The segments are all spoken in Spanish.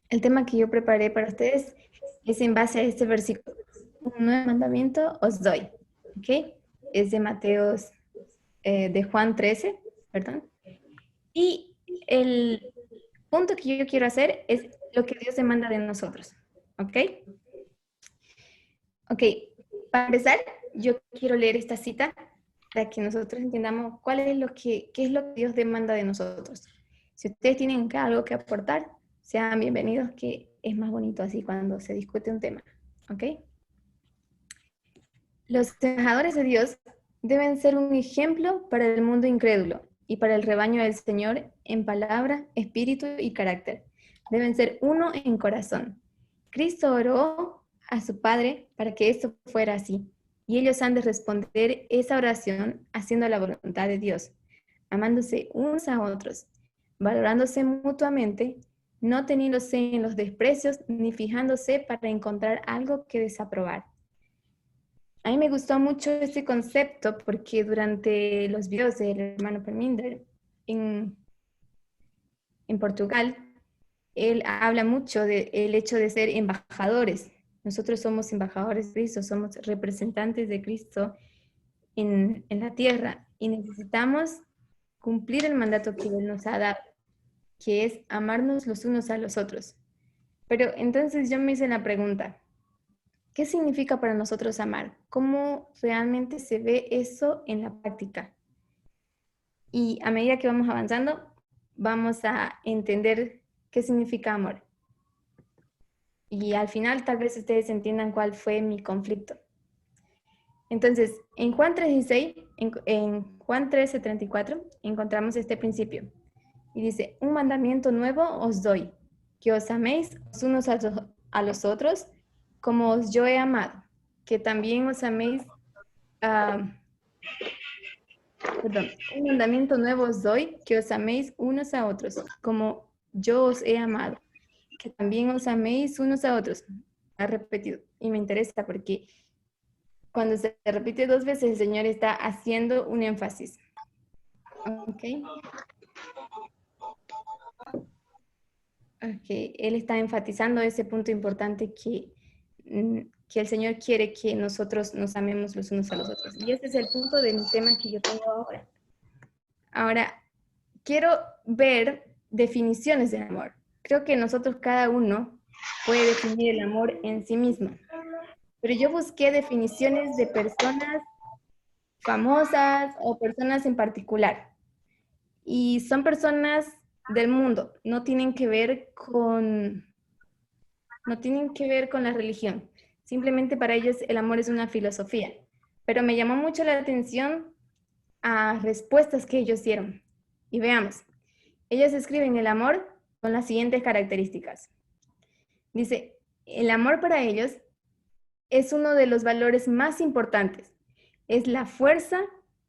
El tema que yo preparé para ustedes es en base a este versículo. Un nuevo mandamiento os doy. ¿Ok? Es de Mateos, de Juan 13, perdón. Y el punto que yo quiero hacer es lo que Dios demanda de nosotros. ¿Ok? Ok, para empezar, yo quiero leer esta cita para que nosotros entendamos qué es lo que Dios demanda de nosotros. Si ustedes tienen algo que aportar, sean bienvenidos, que es más bonito así cuando se discute un tema. ¿Ok? Los embajadores de Dios deben ser un ejemplo para el mundo incrédulo y para el rebaño del Señor en palabra, espíritu y carácter. Deben ser uno en corazón. Cristo oró a su Padre para que esto fuera así, y ellos han de responder esa oración haciendo la voluntad de Dios, amándose unos a otros, valorándose mutuamente, no teniéndose en los desprecios ni fijándose para encontrar algo que desaprobar. A mí me gustó mucho este concepto porque durante los videos del hermano Perminder en, en Portugal, él habla mucho del hecho de ser embajadores. Nosotros somos embajadores de Cristo, somos representantes de Cristo en la tierra y necesitamos cumplir el mandato que Él nos ha dado, que es amarnos los unos a los otros. Pero entonces yo me hice la pregunta, ¿qué significa para nosotros amar? ¿Cómo realmente se ve eso en la práctica? Y a medida que vamos avanzando, vamos a entender qué significa amor. Y al final tal vez ustedes entiendan cuál fue mi conflicto. Entonces, en Juan 3:16, en Juan 13:34, encontramos este principio. Y dice, un mandamiento nuevo os doy, que os améis los unos a los otros, como os yo he amado, que también os améis, uh, perdón, un mandamiento nuevo os doy, que os améis unos a otros, como yo os he amado, que también os améis unos a otros. Ha repetido, y me interesa porque cuando se repite dos veces, el Señor está haciendo un énfasis. ¿Ok? Okay. Él está enfatizando ese punto importante que el Señor quiere que nosotros nos amemos los unos a los otros. Y ese es el punto del tema que yo tengo ahora. Ahora, quiero ver definiciones del amor. Creo que nosotros cada uno puede definir el amor en sí mismo. Pero yo busqué definiciones de personas famosas o personas en particular. Y son personas del mundo, no tienen que ver con la religión. Simplemente para ellos el amor es una filosofía. Pero me llamó mucho la atención a respuestas que ellos dieron. Y veamos, ellos escriben el amor con las siguientes características. Dice, el amor para ellos es uno de los valores más importantes. Es la fuerza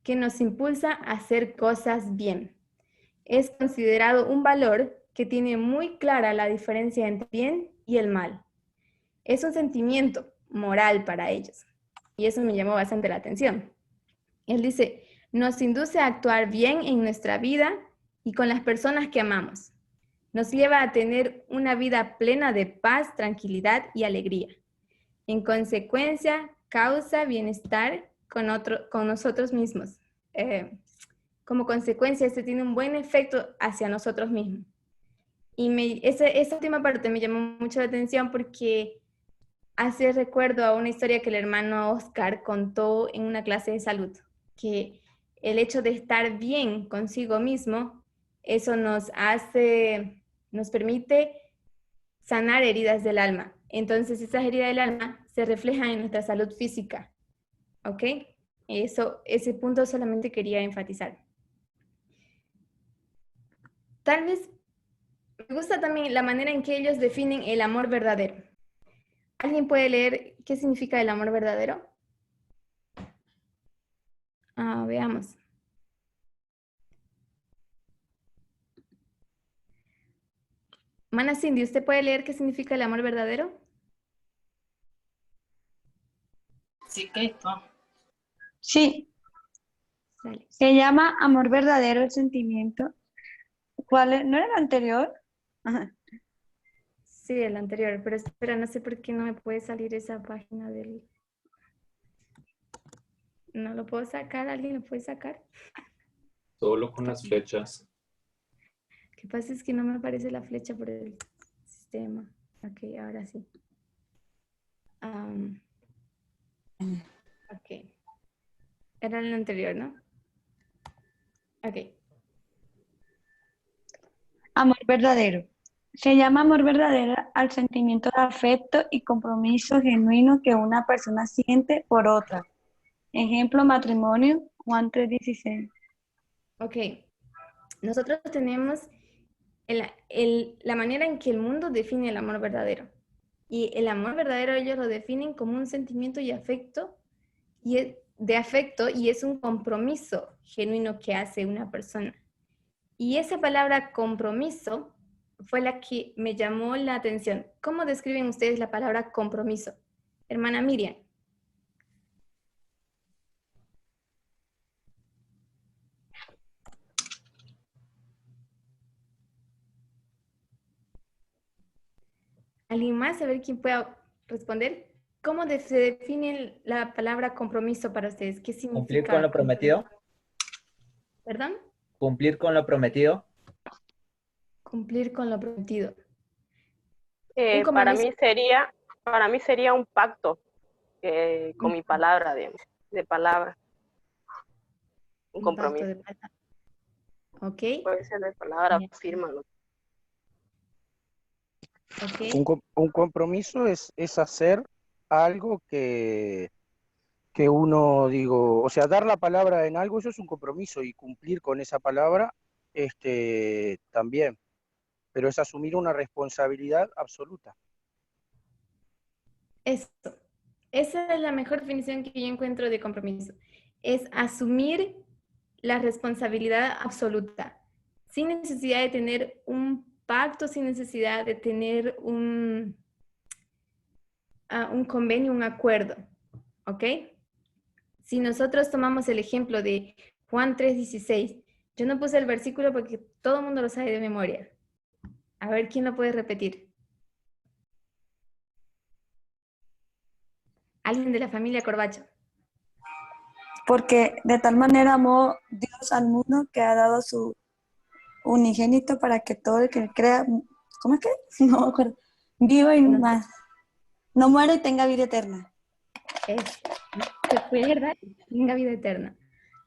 que nos impulsa a hacer cosas bien. Es considerado un valor que tiene muy clara la diferencia entre el bien y el mal. Es un sentimiento moral para ellos. Y eso me llamó bastante la atención. Él dice, nos induce a actuar bien en nuestra vida y con las personas que amamos. Nos lleva a tener una vida plena de paz, tranquilidad y alegría. En consecuencia, causa bienestar con nosotros mismos. Como consecuencia, este tiene un buen efecto hacia nosotros mismos. Y esa última parte me llamó mucho la atención porque hace recuerdo a una historia que el hermano Oscar contó en una clase de salud, que el hecho de estar bien consigo mismo, eso nos permite sanar heridas del alma. Entonces, esas heridas del alma se reflejan en nuestra salud física, ¿ok? Ese punto solamente quería enfatizar. Tal vez me gusta también la manera en que ellos definen el amor verdadero. ¿Alguien puede leer qué significa el amor verdadero? Veamos. Mana Cindy, ¿usted puede leer qué significa el amor verdadero? Sí, Cristo. Sí, Dale. se llama amor verdadero el sentimiento. ¿Cuál es? ¿No era el anterior? Ajá. Sí, el anterior, pero espera, no sé por qué no me puede salir esa página del... No lo puedo sacar, ¿alguien lo puede sacar? Solo con las flechas. Lo que pasa es que no me aparece la flecha por el sistema. Ok, ahora sí. Ok. Era el anterior, ¿no? Ok. Amor verdadero. Se llama amor verdadero al sentimiento de afecto y compromiso genuino que una persona siente por otra. Ejemplo, matrimonio, Juan 3:16. Ok. Nosotros tenemos la manera en que el mundo define el amor verdadero. Y el amor verdadero ellos lo definen como un sentimiento y afecto, de afecto, y es un compromiso genuino que hace una persona. Y esa palabra compromiso fue la que me llamó la atención. ¿Cómo describen ustedes la palabra compromiso? Hermana Miriam. ¿Alguien más? A ver quién pueda responder. ¿Cómo se define la palabra compromiso para ustedes? ¿Qué Cumplir con lo significa prometido. compromiso? ¿Perdón? Cumplir con lo prometido. Cumplir con lo prometido. Un Para compromiso. mí sería un pacto con mi palabra, de palabra. Un Un pacto compromiso. de palabra. Ok. Puede ser de palabra, Bien. firma. Ok. Un compromiso es hacer algo que uno, digo, o sea, dar la palabra en algo, eso es un compromiso y cumplir con esa palabra, también, pero es asumir una responsabilidad absoluta. Eso. Esa es la mejor definición que yo encuentro de compromiso. Es asumir la responsabilidad absoluta, sin necesidad de tener un pacto, sin necesidad de tener un convenio, un acuerdo. ¿Ok? Si nosotros tomamos el ejemplo de Juan 3:16, yo no puse el versículo porque todo el mundo lo sabe de memoria. A ver quién lo puede repetir. Alguien de la familia Corbacho. Porque de tal manera amó Dios al mundo que ha dado su unigénito para que todo el que crea, ¿cómo es que? No me acuerdo. Viva y No sé. más. No muera y tenga vida eterna. Se pierda y tenga vida eterna.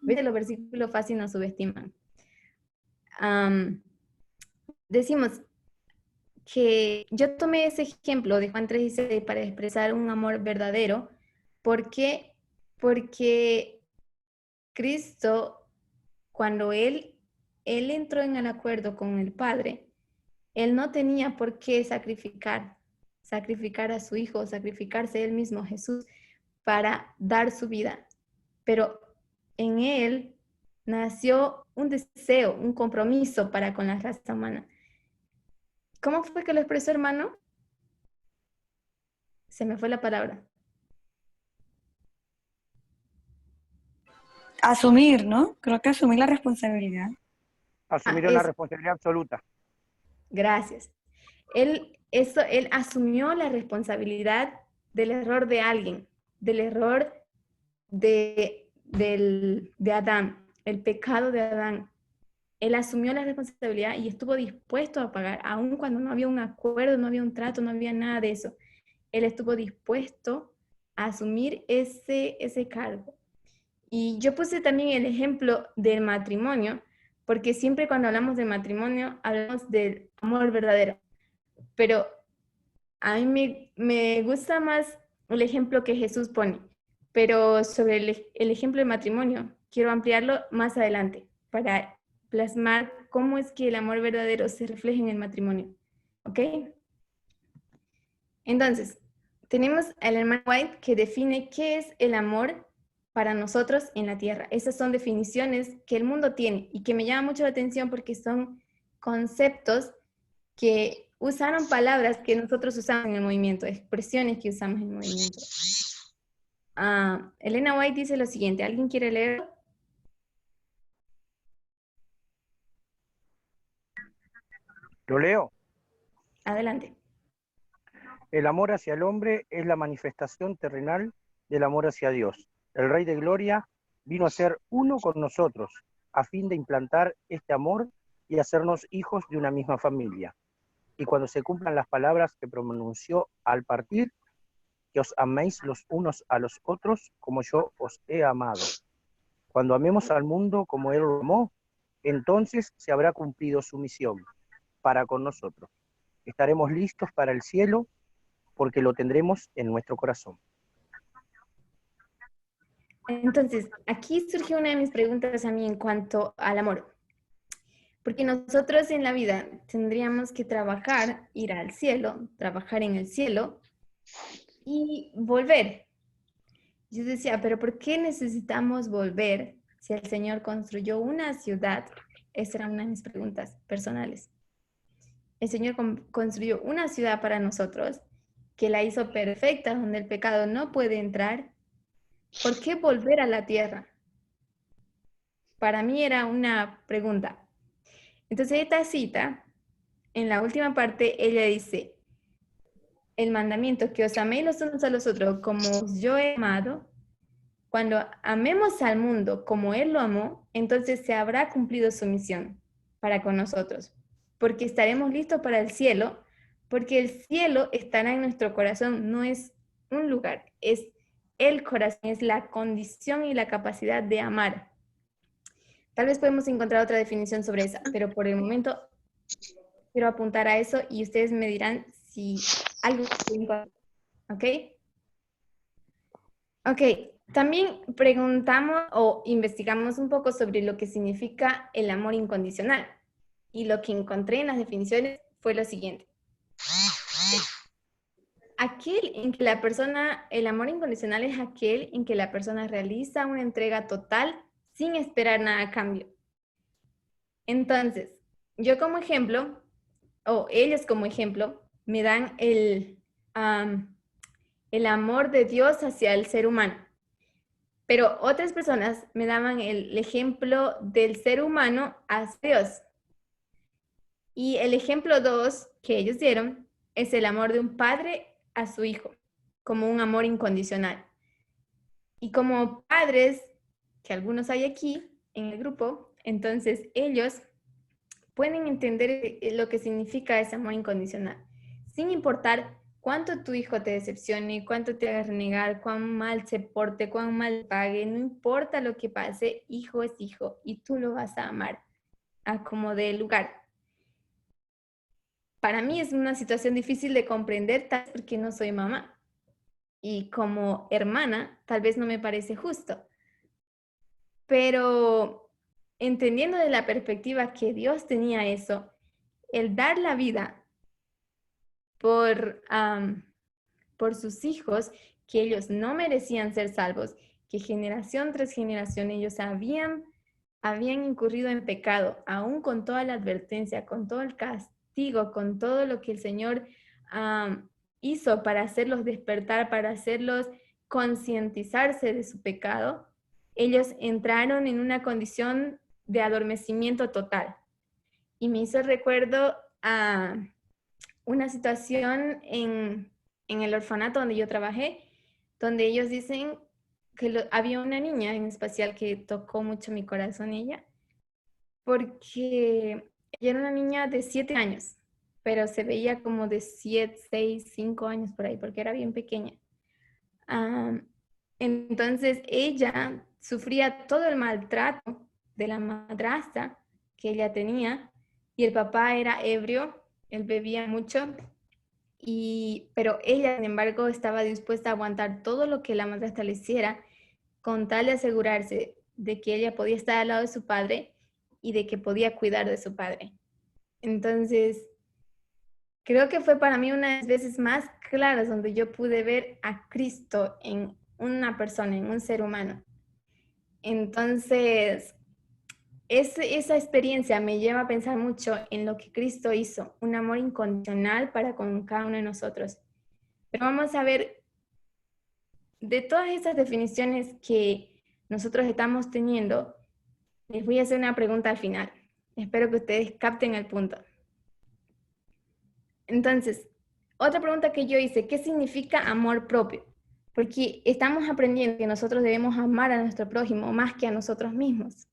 ¿Viste? Los versículos fácil nos subestiman. Decimos que yo tomé ese ejemplo de Juan 3:16 para expresar un amor verdadero. ¿Por qué? Porque Cristo, cuando él entró en el acuerdo con el Padre, él no tenía por qué sacrificar a su hijo, sacrificarse él mismo, Jesús, para dar su vida. Pero en él nació un deseo, un compromiso para con la raza humana. ¿Cómo fue que lo expresó, hermano? Se me fue la palabra. Asumir, ¿no? Creo que asumir la responsabilidad. Asumir una responsabilidad absoluta. Gracias. Él asumió la responsabilidad del error de alguien, del error de Adán, el pecado de Adán. Él asumió la responsabilidad y estuvo dispuesto a pagar, aun cuando no había un acuerdo, no había un trato, no había nada de eso. Él estuvo dispuesto a asumir ese cargo. Y yo puse también el ejemplo del matrimonio, porque siempre cuando hablamos de matrimonio hablamos del amor verdadero. Pero a mí me gusta más el ejemplo que Jesús pone. Pero sobre el ejemplo del matrimonio, quiero ampliarlo más adelante para plasmar cómo es que el amor verdadero se refleja en el matrimonio. ¿Ok? Entonces, tenemos al hermano White que define qué es el amor para nosotros en la tierra. Esas son definiciones que el mundo tiene y que me llama mucho la atención porque son conceptos que usaron palabras que nosotros usamos en el movimiento, expresiones que usamos en el movimiento. Elena White dice lo siguiente, ¿alguien quiere leerlo? ¿Lo leo? Adelante. El amor hacia el hombre es la manifestación terrenal del amor hacia Dios. El Rey de Gloria vino a ser uno con nosotros, a fin de implantar este amor y hacernos hijos de una misma familia. Y cuando se cumplan las palabras que pronunció al partir, que os améis los unos a los otros como yo os he amado. Cuando amemos al mundo como Él lo amó, entonces se habrá cumplido su misión para con nosotros. Estaremos listos para el cielo porque lo tendremos en nuestro corazón. Entonces, aquí surge una de mis preguntas a mí en cuanto al amor. Porque nosotros en la vida tendríamos que trabajar, ir al cielo, trabajar en el cielo y volver. Yo decía, pero ¿por qué necesitamos volver si el Señor construyó una ciudad? Esa era una de mis preguntas personales. El Señor construyó una ciudad para nosotros, que la hizo perfecta, donde el pecado no puede entrar. ¿Por qué volver a la tierra? Para mí era una pregunta. Entonces esta cita, en la última parte, ella dice, el mandamiento que os améis los unos a los otros como yo he amado, cuando amemos al mundo como Él lo amó, entonces se habrá cumplido su misión para con nosotros, porque estaremos listos para el cielo, porque el cielo estará en nuestro corazón, no es un lugar, es el corazón, es la condición y la capacidad de amar. Tal vez podemos encontrar otra definición sobre esa, pero por el momento quiero apuntar a eso y ustedes me dirán si algo es importante. ¿Ok? Ok, también preguntamos o investigamos un poco sobre lo que significa el amor incondicional. Y lo que encontré en las definiciones fue lo siguiente. Aquel en que la persona, el amor incondicional es aquel en que la persona realiza una entrega total sin esperar nada a cambio. Entonces, yo como ejemplo, o ellos como ejemplo, me dan el amor de Dios hacia el ser humano. Pero otras personas me daban el ejemplo del ser humano hacia Dios. Y el ejemplo 2 que ellos dieron es el amor de un padre a su hijo, como un amor incondicional. Y como padres, que algunos hay aquí en el grupo, entonces ellos pueden entender lo que significa ese amor incondicional, sin importar cuánto tu hijo te decepcione, cuánto te haga renegar, cuán mal se porte, cuán mal pague, no importa lo que pase, hijo es hijo y tú lo vas a amar a como dé lugar. Para mí es una situación difícil de comprender, tal vez porque no soy mamá. Y como hermana, tal vez no me parece justo. Pero entendiendo de la perspectiva que Dios tenía eso, el dar la vida por sus hijos, que ellos no merecían ser salvos, que generación tras generación ellos habían incurrido en pecado, aún con toda la advertencia, con todo el castigo, con todo lo que el Señor hizo para hacerlos despertar, para hacerlos concientizarse de su pecado, ellos entraron en una condición de adormecimiento total. Y me hizo recuerdo a una situación en el orfanato donde yo trabajé, donde ellos dicen que había una niña en especial que tocó mucho mi corazón ella, porque ella era una niña de 7 años, pero se veía como de 7, 6, 5 años por ahí, porque era bien pequeña. Entonces ella sufría todo el maltrato de la madrastra que ella tenía, y el papá era ebrio, él bebía mucho, pero ella, sin embargo, estaba dispuesta a aguantar todo lo que la madrastra le hiciera, con tal de asegurarse de que ella podía estar al lado de su padre y de que podía cuidar de su padre. Entonces, creo que fue para mí una de las veces más claras donde yo pude ver a Cristo en una persona, en un ser humano. Entonces, esa experiencia me lleva a pensar mucho en lo que Cristo hizo, un amor incondicional para con cada uno de nosotros. Pero vamos a ver, de todas esas definiciones que nosotros estamos teniendo, les voy a hacer una pregunta al final. Espero que ustedes capten el punto. Entonces, otra pregunta que yo hice, ¿qué significa amor propio? Porque estamos aprendiendo que nosotros debemos amar a nuestro prójimo más que a nosotros mismos.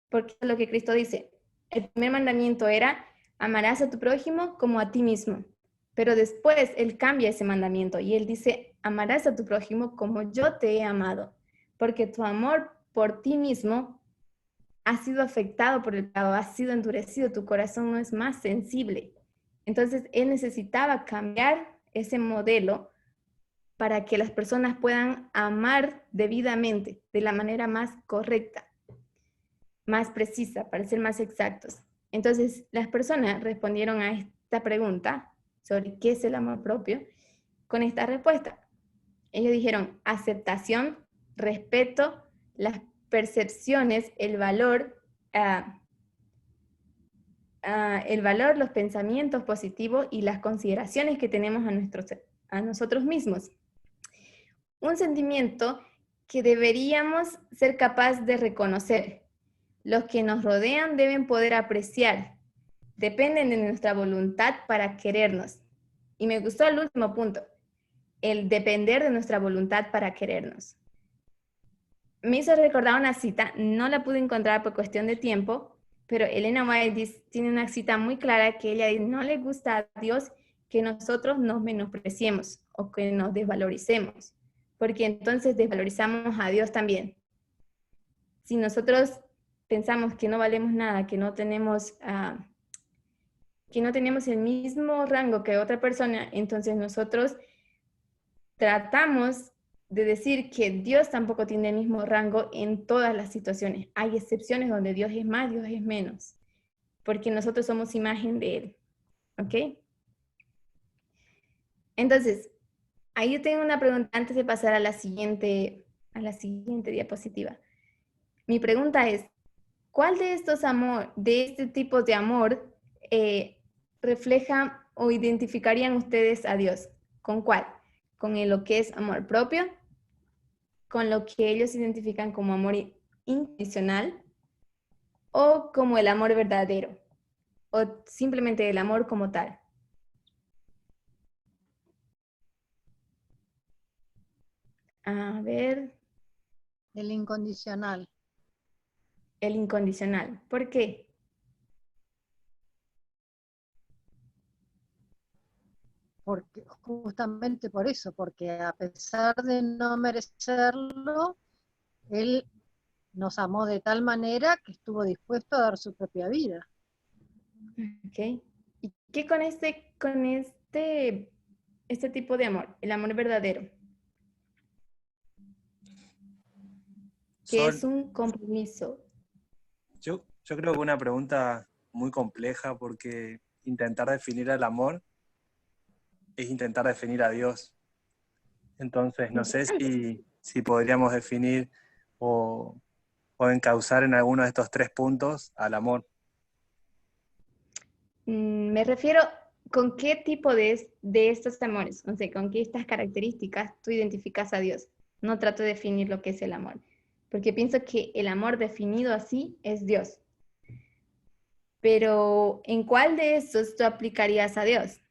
Porque es lo que Cristo dice. El primer mandamiento era, amarás a tu prójimo como a ti mismo. Pero después Él cambia ese mandamiento y Él dice, amarás a tu prójimo como yo te he amado. Porque tu amor por ti mismo ha sido afectado por el pecado, ha sido endurecido, tu corazón no es más sensible. Entonces Él necesitaba cambiar ese modelo para que las personas puedan amar debidamente, de la manera más correcta, más precisa, para ser más exactos. Entonces, las personas respondieron a esta pregunta sobre qué es el amor propio con esta respuesta. Ellos dijeron aceptación, respeto, las percepciones, el valor, los pensamientos positivos y las consideraciones que tenemos a nosotros mismos. Un sentimiento que deberíamos ser capaces de reconocer. Los que nos rodean deben poder apreciar. Dependen de nuestra voluntad para querernos. Y me gustó el último punto, el depender de nuestra voluntad para querernos. Me hizo recordar una cita, no la pude encontrar por cuestión de tiempo, pero Elena White tiene una cita muy clara que ella dice, no le gusta a Dios que nosotros nos menospreciemos o que nos desvaloricemos, porque entonces desvalorizamos a Dios también. Si nosotros pensamos que no valemos nada, que no tenemos el mismo rango que otra persona, entonces nosotros tratamos de decir que Dios tampoco tiene el mismo rango en todas las situaciones. Hay excepciones donde Dios es más, Dios es menos, porque nosotros somos imagen de Él. ¿Ok? Entonces, ahí yo tengo una pregunta antes de pasar a la siguiente diapositiva. Mi pregunta es, ¿cuál de este tipo de amor refleja o identificarían ustedes a Dios? ¿Con cuál? ¿Con lo que es amor propio? ¿Con lo que ellos identifican como amor incondicional? ¿O como el amor verdadero? ¿O simplemente el amor como tal? A ver, El incondicional. el incondicional. ¿Por qué? Porque, justamente por eso, porque a pesar de no merecerlo, Él nos amó de tal manera que estuvo dispuesto a dar su propia vida. ¿Ok? ¿Y qué con este tipo de amor? El amor verdadero. Que Sol, es un compromiso. yo creo que una pregunta muy compleja porque intentar definir el amor es intentar definir a Dios. Entonces, no sé si podríamos definir o encauzar en alguno de estos 3 puntos al amor. Me refiero con qué tipo de estos amores, o sea, con qué estas características tú identificas a Dios. No trato de definir lo que es el amor, porque pienso que el amor definido así es Dios. Pero, ¿en cuál de estos tú aplicarías a Dios?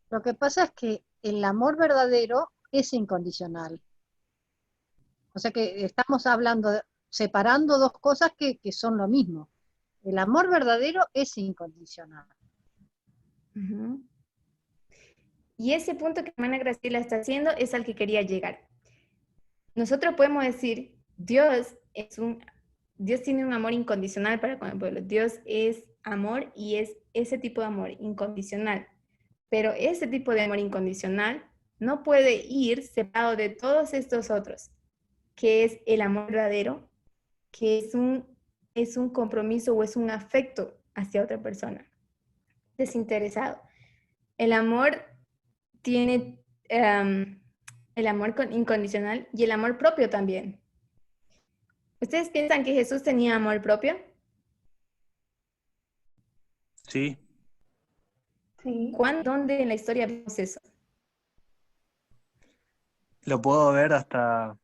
Lo que pasa es que el amor verdadero es incondicional. O sea que estamos hablando, separando dos cosas que son lo mismo. El amor verdadero es incondicional. Uh-huh. Y ese punto que hermana Graciela está haciendo es al que quería llegar. Nosotros podemos decir, Dios tiene un amor incondicional para con el pueblo. Dios es amor y es ese tipo de amor incondicional. Pero ese tipo de amor incondicional no puede ir separado de todos estos otros, que es el amor verdadero, que es un compromiso o es un afecto hacia otra persona, desinteresado. El amor tiene el amor incondicional y el amor propio también. ¿Ustedes piensan que Jesús tenía amor propio? Sí, Sí. ¿Dónde en la historia vemos eso? lo puedo ver hasta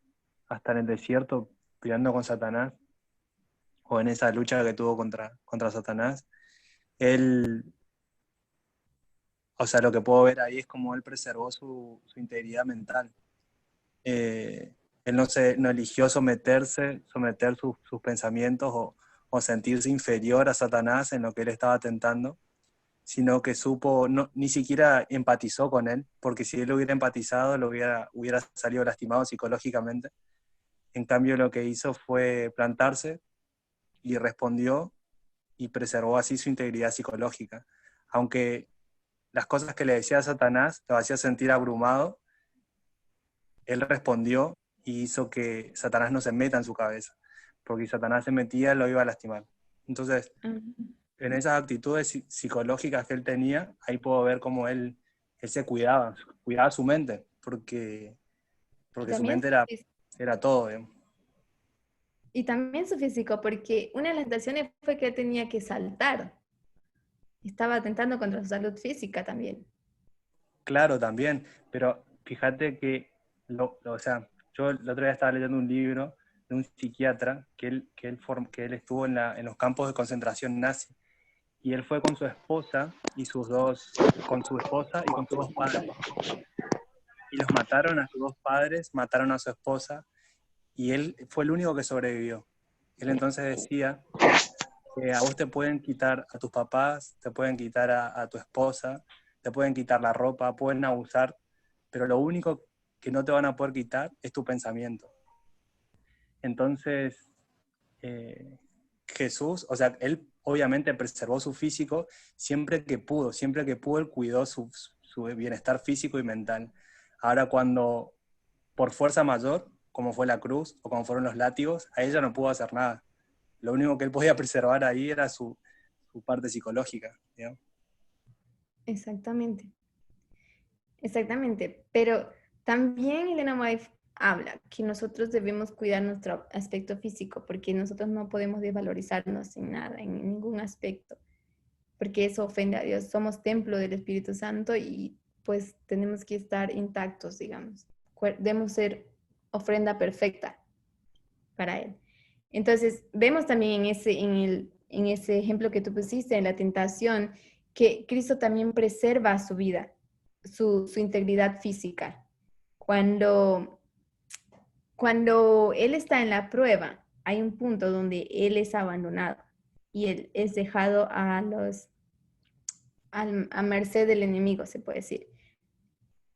en el desierto peleando con Satanás, o en esa lucha que tuvo contra Satanás. Él, o sea, lo que puedo ver ahí es cómo él preservó su integridad mental. Él no eligió someter sus pensamientos o sentirse inferior a Satanás en lo que él estaba tentando, sino que supo, ni siquiera empatizó con él, porque si él hubiera empatizado, hubiera salido lastimado psicológicamente. En cambio, lo que hizo fue plantarse y respondió y preservó así su integridad psicológica. Aunque las cosas que le decía a Satanás lo hacía sentir abrumado, él respondió y hizo que Satanás no se meta en su cabeza, porque si Satanás se metía lo iba a lastimar. Entonces, en esas actitudes psicológicas que él tenía, ahí puedo ver cómo él se cuidaba su mente, porque su mente era todo, digamos. Y también su físico, porque una de las tentaciones fue que tenía que saltar. Estaba atentando contra su salud física también. Claro, también, pero fíjate que, o sea, yo el otro día estaba leyendo un libro de un psiquiatra que él estuvo en los campos de concentración nazi, y él fue con su esposa y con su esposa y con sus dos padres. Y los mataron a sus dos padres, mataron a su esposa, y él fue el único que sobrevivió. Él entonces decía que a vos te pueden quitar a tus papás, te pueden quitar a tu esposa, te pueden quitar la ropa, pueden abusar, pero lo único que no te van a poder quitar es tu pensamiento. Entonces, Jesús, o sea, él obviamente preservó su físico siempre que pudo él cuidó su bienestar físico y mental. Ahora cuando, por fuerza mayor, como fue la cruz o como fueron los látigos, a ella no pudo hacer nada. Lo único que él podía preservar ahí era su parte psicológica, ¿no? Exactamente. Exactamente. Pero también Elena White habla que nosotros debemos cuidar nuestro aspecto físico, porque nosotros no podemos desvalorizarnos en nada, en ningún aspecto, porque eso ofende a Dios. Somos templo del Espíritu Santo y pues tenemos que estar intactos, digamos. Debemos ser ofrenda perfecta para Él. Entonces, vemos también en ese ejemplo que tú pusiste, en la tentación, que Cristo también preserva su vida, su integridad física. Cuando Él está en la prueba, hay un punto donde Él es abandonado y Él es dejado a merced del enemigo, se puede decir.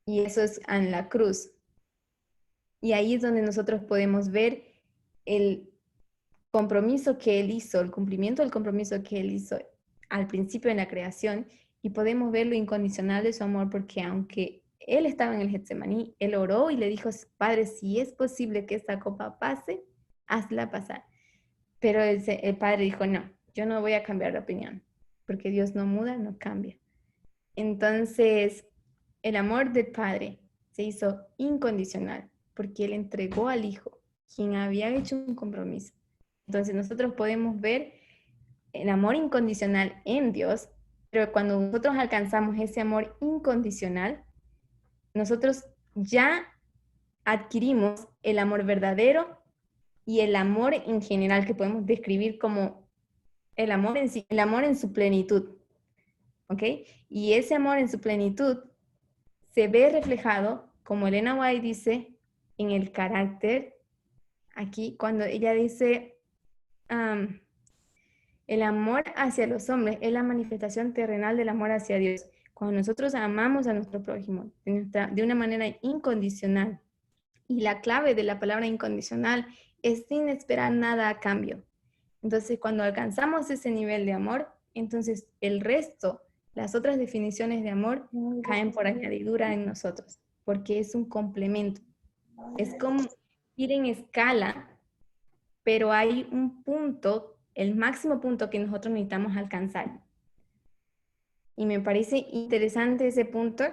Y eso es en la cruz. Y ahí es donde nosotros podemos ver el compromiso que Él hizo, el cumplimiento del compromiso que Él hizo al principio en la creación, y podemos ver lo incondicional de su amor, porque aunque Él estaba en el Getsemaní, Él oró y le dijo, Padre, si es posible que esta copa pase, hazla pasar. Pero el Padre dijo, no, yo no voy a cambiar de opinión, porque Dios no muda, no cambia. Entonces, el amor del Padre se hizo incondicional, porque Él entregó al Hijo, quien había hecho un compromiso. Entonces nosotros podemos ver el amor incondicional en Dios, pero cuando nosotros alcanzamos ese amor incondicional, nosotros ya adquirimos el amor verdadero y el amor en general, que podemos describir como el amor en sí, el amor en su plenitud. ¿Ok? Y ese amor en su plenitud se ve reflejado, como Elena White dice, en el carácter. Aquí, cuando ella dice, el amor hacia los hombres es la manifestación terrenal del amor hacia Dios. Cuando nosotros amamos a nuestro prójimo de una manera incondicional, y la clave de la palabra incondicional es sin esperar nada a cambio. Entonces, cuando alcanzamos ese nivel de amor, entonces el resto, las otras definiciones de amor, caen por añadidura en nosotros, porque es un complemento. Es como ir en escala, pero hay un punto, el máximo punto que nosotros necesitamos alcanzar. Y me parece interesante ese punto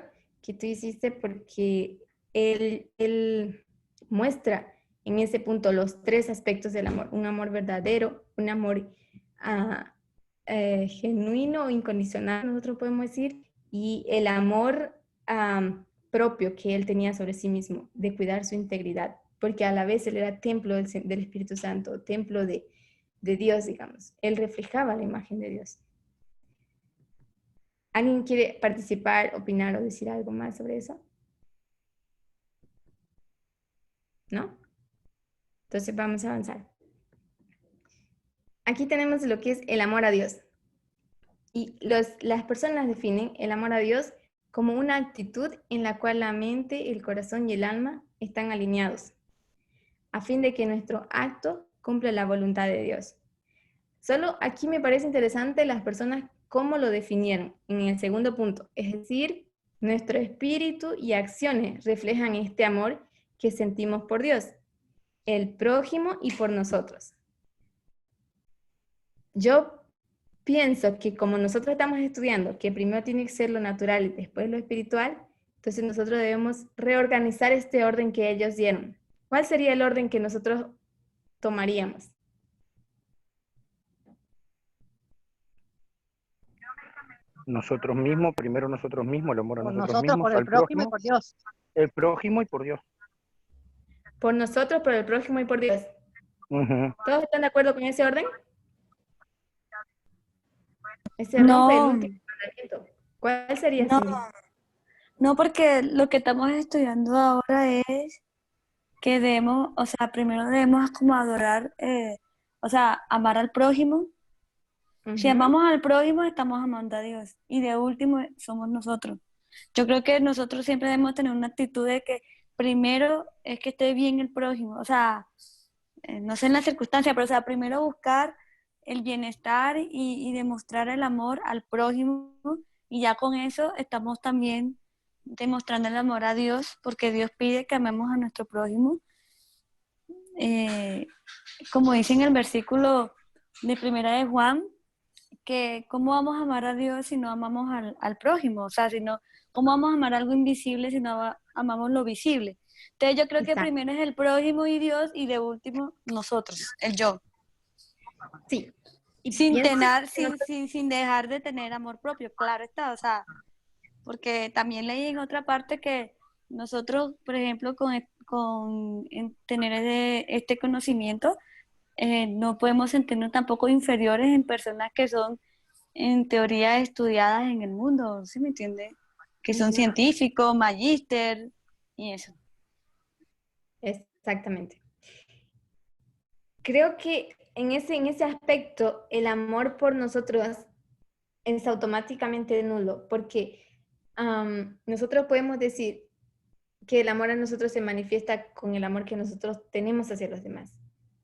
que tú hiciste, porque él muestra en ese punto los tres aspectos del amor: un amor verdadero, un amor genuino o incondicional, nosotros podemos decir, y el amor propio que él tenía sobre sí mismo, de cuidar su integridad, porque a la vez él era templo del Espíritu Santo, templo de Dios, digamos. Él reflejaba la imagen de Dios. ¿Alguien quiere participar, opinar o decir algo más sobre eso? ¿No? Entonces vamos a avanzar. Aquí tenemos lo que es el amor a Dios. Y las personas definen el amor a Dios como una actitud en la cual la mente, el corazón y el alma están alineados, a fin de que nuestro acto cumpla la voluntad de Dios. Solo aquí me parece interesante las personas cómo lo definieron en el segundo punto, es decir, nuestro espíritu y acciones reflejan este amor que sentimos por Dios, el prójimo y por nosotros. Yo pienso que como nosotros estamos estudiando que primero tiene que ser lo natural y después lo espiritual, entonces nosotros debemos reorganizar este orden que ellos dieron. ¿Cuál sería el orden que nosotros tomaríamos? Nosotros mismos, primero nosotros mismos, el amor a Por nosotros nosotros, mismos, por el al prójimo y prójimo, por Dios. el prójimo y por Dios. Por nosotros, por el prójimo y por Dios. Ujú. ¿Todos están de acuerdo con ese orden? Ese orden fue el No, último mandamiento. ¿Cuál sería, no, Cindy? no, porque lo que estamos estudiando ahora es que debemos, o sea, primero debemos como adorar, o sea, amar al prójimo. Si Ujú. amamos al prójimo, estamos amando a Dios. Y de último, somos nosotros. Yo creo que nosotros siempre debemos tener una actitud de que primero es que esté bien el prójimo. O sea, no sé en las circunstancias, pero o sea, primero buscar el bienestar y demostrar el amor al prójimo. Y ya con eso estamos también demostrando el amor a Dios, porque Dios pide que amemos a nuestro prójimo. Como dice en el versículo de Primera de Juan, que cómo vamos a amar a Dios si no amamos al prójimo, o sea, cómo vamos a amar algo invisible si no amamos lo visible. Entonces yo creo que Exacto. primero es el prójimo y Dios y de último nosotros, el yo, Sí. Y sin pienso tener, que nosotros- sin dejar de tener amor propio, claro está, o sea, porque también leí en otra parte que nosotros, por ejemplo, en tener este conocimiento, no podemos sentirnos tampoco inferiores en personas que son en teoría estudiadas en el mundo, ¿sí me entiende? Que son Ujú. científicos, magíster y eso. Exactamente. Creo que en ese aspecto el amor por nosotros es automáticamente nulo, porque nosotros podemos decir que el amor a nosotros se manifiesta con el amor que nosotros tenemos hacia los demás.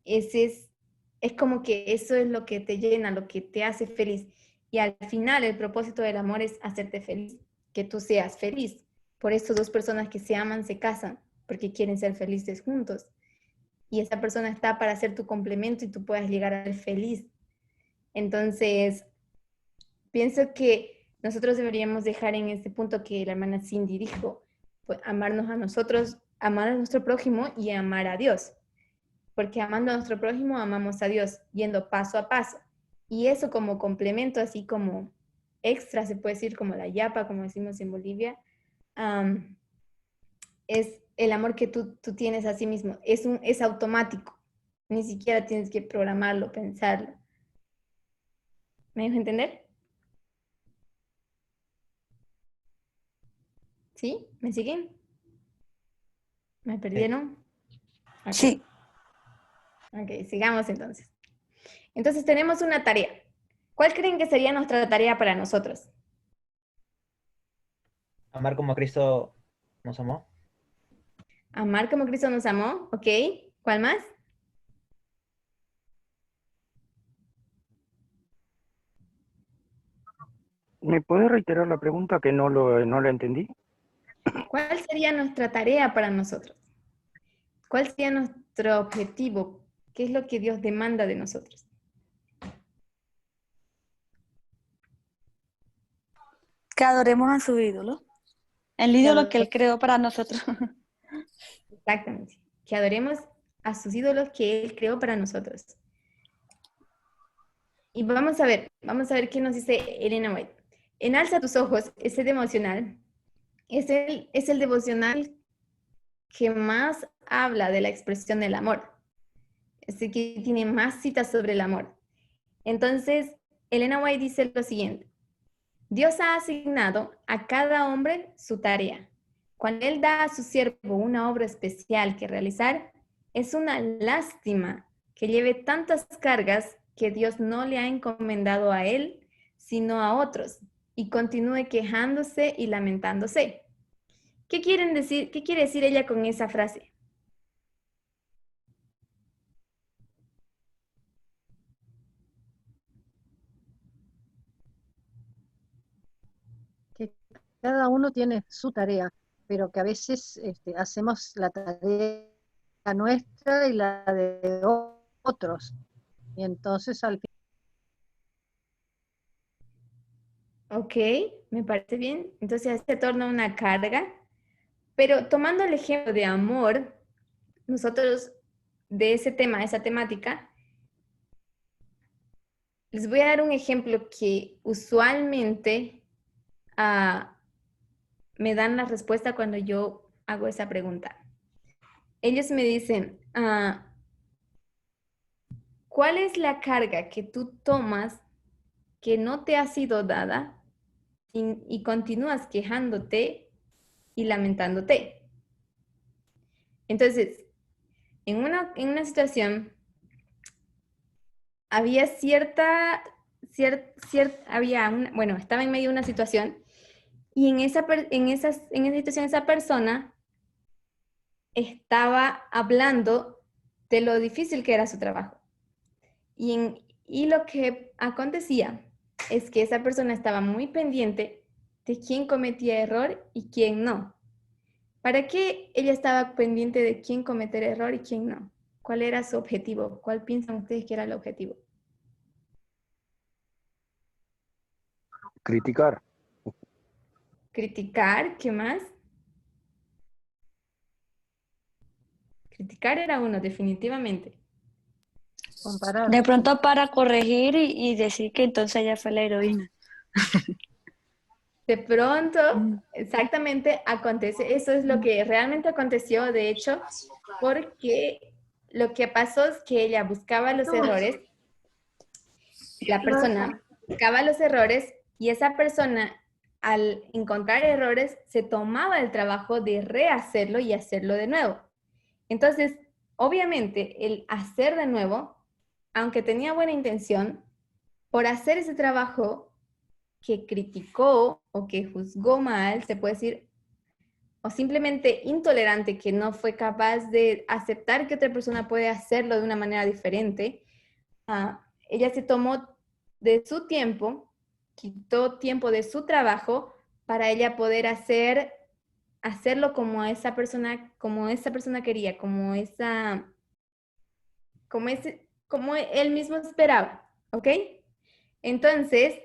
Es como que eso es lo que te llena, lo que te hace feliz. Y al final el propósito del amor es hacerte feliz, que tú seas feliz. Por eso dos personas que se aman se casan, porque quieren ser felices juntos. Y esa persona está para ser tu complemento y tú puedas llegar a ser feliz. Entonces, pienso que nosotros deberíamos dejar en este punto que la hermana Cindy dijo, pues amarnos a nosotros, amar a nuestro prójimo y amar a Dios. Porque amando a nuestro prójimo, amamos a Dios, yendo paso a paso. Y eso como complemento, así como extra, se puede decir como la yapa, como decimos en Bolivia, es el amor que tú tienes a sí mismo. Es automático. Ni siquiera tienes que programarlo, pensarlo. ¿Me dejo entender? ¿Sí? ¿Me siguen? ¿Me perdieron? Ok. Sí, Ok, sigamos entonces. Entonces tenemos una tarea. ¿Cuál creen que sería nuestra tarea para nosotros? Amar como Cristo nos amó. Amar como Cristo nos amó, ¿ok? ¿Cuál más? ¿Me puedes reiterar la pregunta que no la entendí? ¿Cuál sería nuestra tarea para nosotros? ¿Cuál sería nuestro objetivo? ¿Qué es lo que Dios demanda de nosotros? que adoremos a su ídolo, el ídolo que él creó para nosotros. Exactamente. Que adoremos a sus ídolos que Él creó para nosotros. Y vamos a ver qué nos dice Elena White. En Alza tus ojos, ese devocional, es el devocional que más habla de la expresión del amor. Es el que tiene más citas sobre el amor. Entonces, Elena White dice lo siguiente. Dios ha asignado a cada hombre su tarea. Cuando Él da a su siervo una obra especial que realizar, es una lástima que lleve tantas cargas que Dios no le ha encomendado a Él, sino a otros, y continúe quejándose y lamentándose. ¿Qué quiere decir ella con esa frase? Que cada uno tiene su tarea, pero que a veces hacemos la tarea nuestra y la de otros. Y entonces al final... Ok, me parece bien. Entonces se torna una carga. Pero tomando el ejemplo de amor, nosotros de ese tema, esa temática, les voy a dar un ejemplo que usualmente me dan la respuesta cuando yo hago esa pregunta. Ellos me dicen, ¿cuál es la carga que tú tomas que no te ha sido dada y continúas quejándote y lamentándote? Entonces, en una situación había estaba en medio de una situación y en esa situación esa persona estaba hablando de lo difícil que era su trabajo. Y lo que acontecía es que esa persona estaba muy pendiente de quién cometía error y quién no. ¿Para qué ella estaba pendiente de quién cometer error y quién no? ¿Cuál era su objetivo? ¿Cuál piensan ustedes que era el objetivo? Criticar. Criticar, ¿qué más? Criticar era uno, definitivamente. comparar. De pronto para corregir y decir que entonces ella fue la heroína. De pronto, exactamente, acontece. Eso es lo que realmente aconteció, de hecho, porque lo que pasó es que ella buscaba los errores, la persona buscaba los errores y esa persona, al encontrar errores, se tomaba el trabajo de rehacerlo y hacerlo de nuevo. Entonces, obviamente, el hacer de nuevo, aunque tenía buena intención, por hacer ese trabajo que criticó o que juzgó mal, se puede decir, o simplemente intolerante, que no fue capaz de aceptar que otra persona puede hacerlo de una manera diferente, ella se tomó de su tiempo, quitó tiempo de su trabajo para ella poder hacerlo como esa persona quería, como él mismo esperaba, ¿ok? Entonces,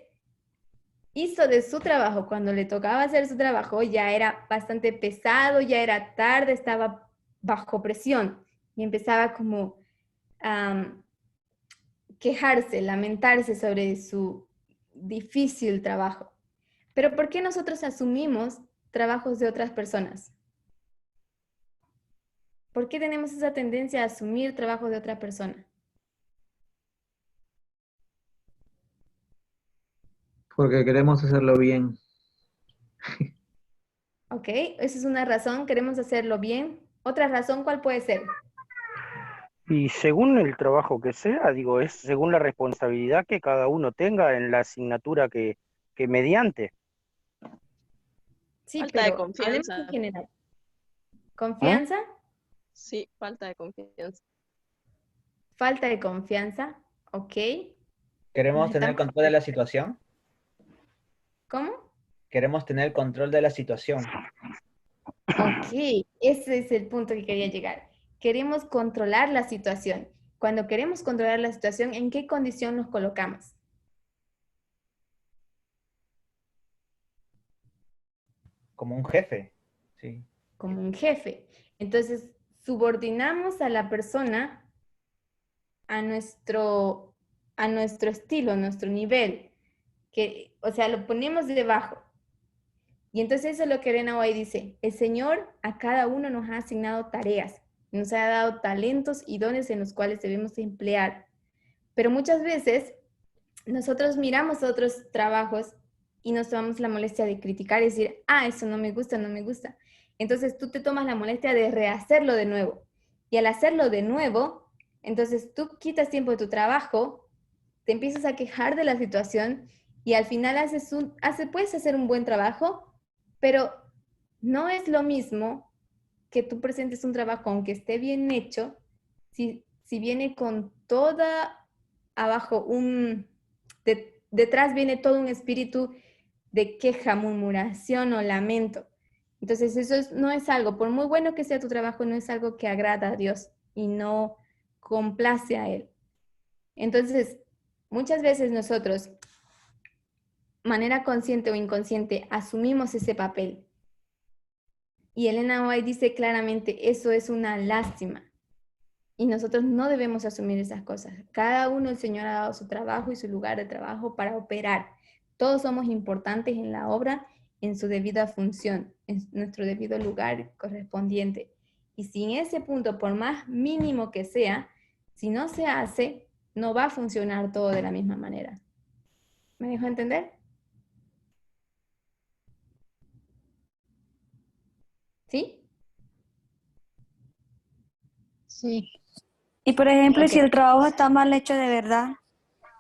hizo de su trabajo, cuando le tocaba hacer su trabajo, ya era bastante pesado, ya era tarde, estaba bajo presión y empezaba como quejarse, lamentarse sobre su difícil trabajo. Pero ¿por qué nosotros asumimos trabajos de otras personas? ¿Por qué tenemos esa tendencia a asumir trabajos de otra persona? Porque queremos hacerlo bien. Ok, esa es una razón, queremos hacerlo bien. Otra razón, ¿cuál puede ser? Y según el trabajo que sea, digo, es según la responsabilidad que cada uno tenga en la asignatura que mediante. Sí, Falta de pero hablemos confianza. en general. ¿Confianza? Sí, falta de confianza. Falta de confianza, ok. ¿Queremos Nos tener estamos... control de la situación? ¿Cómo? Queremos tener control de la situación. Ok, ese es el punto que quería llegar. Queremos controlar la situación. Cuando queremos controlar la situación, ¿en qué condición nos colocamos? Como un jefe. Sí. Como un jefe. Entonces, subordinamos a la persona a nuestro estilo, a nuestro nivel. O sea, lo ponemos debajo. Y entonces eso es lo que Elena White dice. El Señor a cada uno nos ha asignado tareas. Nos ha dado talentos y dones en los cuales debemos emplear. Pero muchas veces nosotros miramos otros trabajos y nos tomamos la molestia de criticar y decir, ah, eso no me gusta, no me gusta. Entonces tú te tomas la molestia de rehacerlo de nuevo. Y al hacerlo de nuevo, entonces tú quitas tiempo de tu trabajo, te empiezas a quejar de la situación y al final puedes hacer un buen trabajo, pero no es lo mismo que tú presentes un trabajo, aunque esté bien hecho, si viene con toda abajo detrás viene todo un espíritu de queja, murmuración o lamento. Entonces no es algo, por muy bueno que sea tu trabajo, no es algo que agrada a Dios y no complace a Él. Entonces, muchas veces nosotros, manera consciente o inconsciente, asumimos ese papel. Y Elena White dice claramente, eso es una lástima. Y nosotros no debemos asumir esas cosas. Cada uno, el Señor ha dado su trabajo y su lugar de trabajo para operar. Todos somos importantes en la obra, en su debida función, en nuestro debido lugar correspondiente. Y sin ese punto, por más mínimo que sea, si no se hace, no va a funcionar todo de la misma manera. ¿Me dejo entender? ¿Sí? Sí. Y por ejemplo, Ok. si el trabajo está mal hecho de verdad,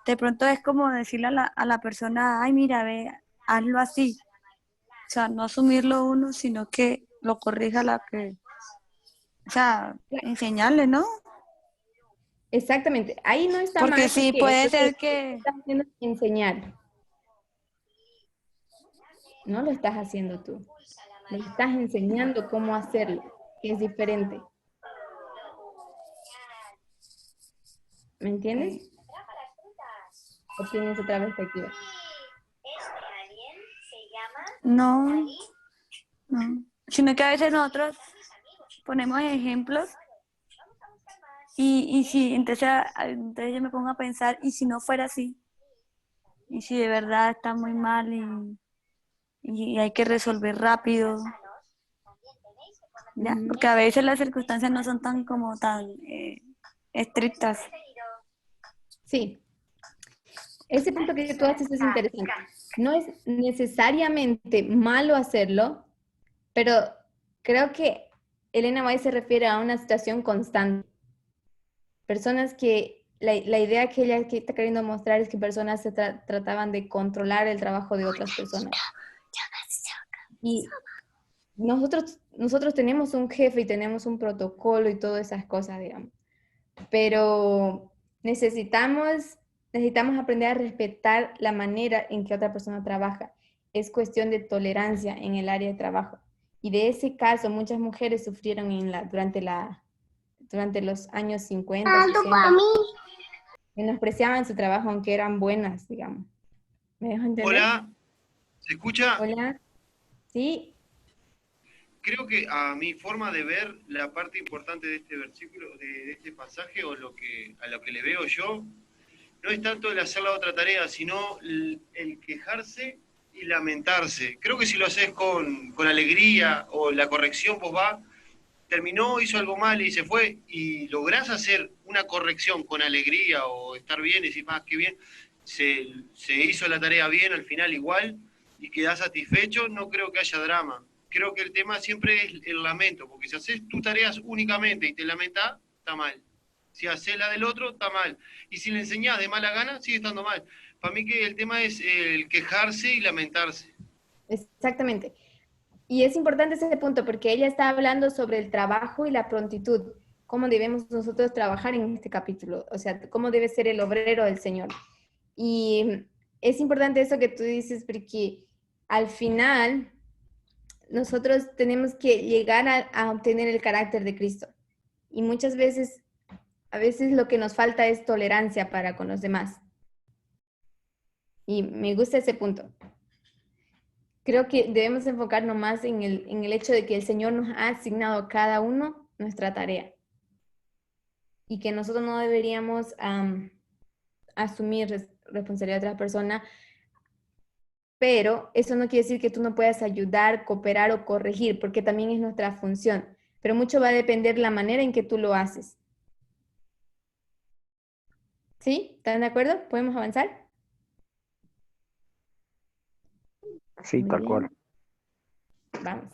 de pronto es como decirle a la persona, ay, mira, ve, hazlo así. O sea, no asumirlo uno, sino que lo corrija o sea, enseñarle, ¿no? Exactamente. Ahí no está Porque mal sí, porque puede lo que ser que, estás haciendo es enseñar. No lo estás haciendo tú. Le estás enseñando cómo hacerlo, que es diferente. ¿Me entiendes? ¿O tienes otra perspectiva? no, no, sino que a veces nosotros ponemos ejemplos y si, entonces yo me pongo a pensar, ¿y si no fuera así? ¿Y si de verdad está muy mal y hay que resolver rápido? ¿Ya? Ujú. Porque a veces las circunstancias no son tan estrictas. Sí, ese punto que tú haces es interesante. No es necesariamente malo hacerlo, pero creo que Elena White se refiere a una situación constante. Personas que, la idea que ella está queriendo mostrar es que personas se trataban de controlar el trabajo de otras personas. Y nosotros tenemos un jefe y tenemos un protocolo y todas esas cosas, digamos. Pero necesitamos aprender a respetar la manera en que otra persona trabaja. Es cuestión de tolerancia en el área de trabajo. Y de ese caso, muchas mujeres sufrieron durante los años 50, 60. Menospreciaban su trabajo aunque eran buenas, digamos. ¿Me dejo entender? Hola, ¿se escucha? Hola. Sí, Creo que a mi forma de ver la parte importante de este versículo, de este pasaje, o a lo que le veo yo, no es tanto el hacer la otra tarea, sino el quejarse y lamentarse. Creo que si lo haces con alegría o la corrección, vos terminó, hizo algo mal y se fue, y lográs hacer una corrección con alegría o estar bien y decir, qué bien, se hizo la tarea bien al final igual y quedás satisfecho, no creo que haya drama. Creo que el tema siempre es el lamento, porque si haces tus tareas únicamente y te lamentás, está mal. Si haces la del otro, está mal. Y si le enseñás de mala gana, sigue estando mal. Para mí que el tema es el quejarse y lamentarse. exactamente. Y es importante ese punto porque ella está hablando sobre el trabajo y la prontitud, cómo debemos nosotros trabajar en este capítulo, o sea, cómo debe ser el obrero del Señor. Y es importante eso que tú dices porque al final nosotros tenemos que llegar a obtener el carácter de Cristo. Y muchas veces, a veces lo que nos falta es tolerancia para con los demás. Y me gusta ese punto. Creo que debemos enfocarnos más en el hecho de que el Señor nos ha asignado a cada uno nuestra tarea y que nosotros no deberíamos asumir responsabilidad de otra persona, pero eso no quiere decir que tú no puedas ayudar, cooperar o corregir, porque también es nuestra función, pero mucho va a depender la manera en que tú lo haces. ¿Sí? ¿Están de acuerdo? ¿Podemos avanzar? Sí, Muy tal bien. cual. Vamos.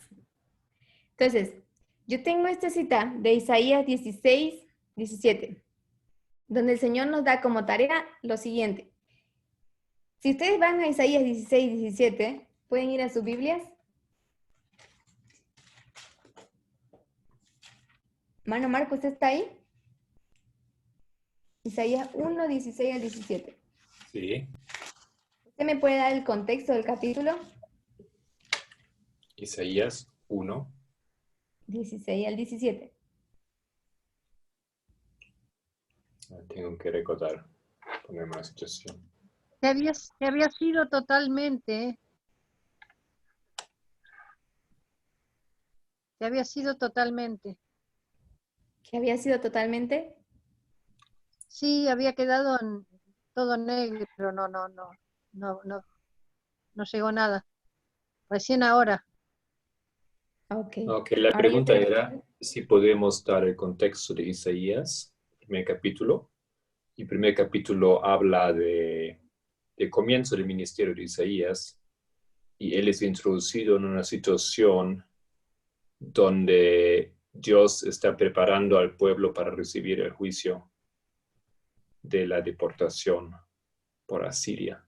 Entonces, yo tengo esta cita de Isaías 16, 17, donde el Señor nos da como tarea lo siguiente. Si ustedes van a Isaías 16, 17, pueden ir a sus Biblias. Mano Marco, ¿usted está ahí? Isaías 1, 16 al 17. Sí. ¿Usted me puede dar el contexto del capítulo? Isaías 1. 16 al 17. Tengo que recordar, ponerme en la situación. Que había sido totalmente, que había sido totalmente. Que había sido totalmente. Sí, había quedado todo negro, no llegó nada. Recién ahora. Ok. Ok, la Ahora yo pregunta creo. era si podemos dar el contexto de Isaías, primer capítulo. Y primer capítulo habla de comienzo del ministerio de Isaías, y él es introducido en una situación donde Dios está preparando al pueblo para recibir el juicio de la deportación por Asiria,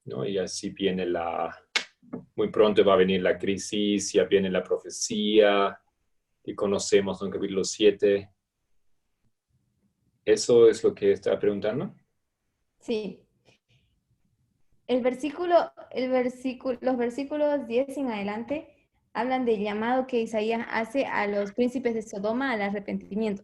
¿no? Y así viene muy pronto va a venir la crisis, ya viene la profecía que conocemos en el capítulo 7. ¿Eso es lo que está preguntando? Sí. Los versículos 10 en adelante hablan del llamado que Isaías hace a los príncipes de Sodoma al arrepentimiento.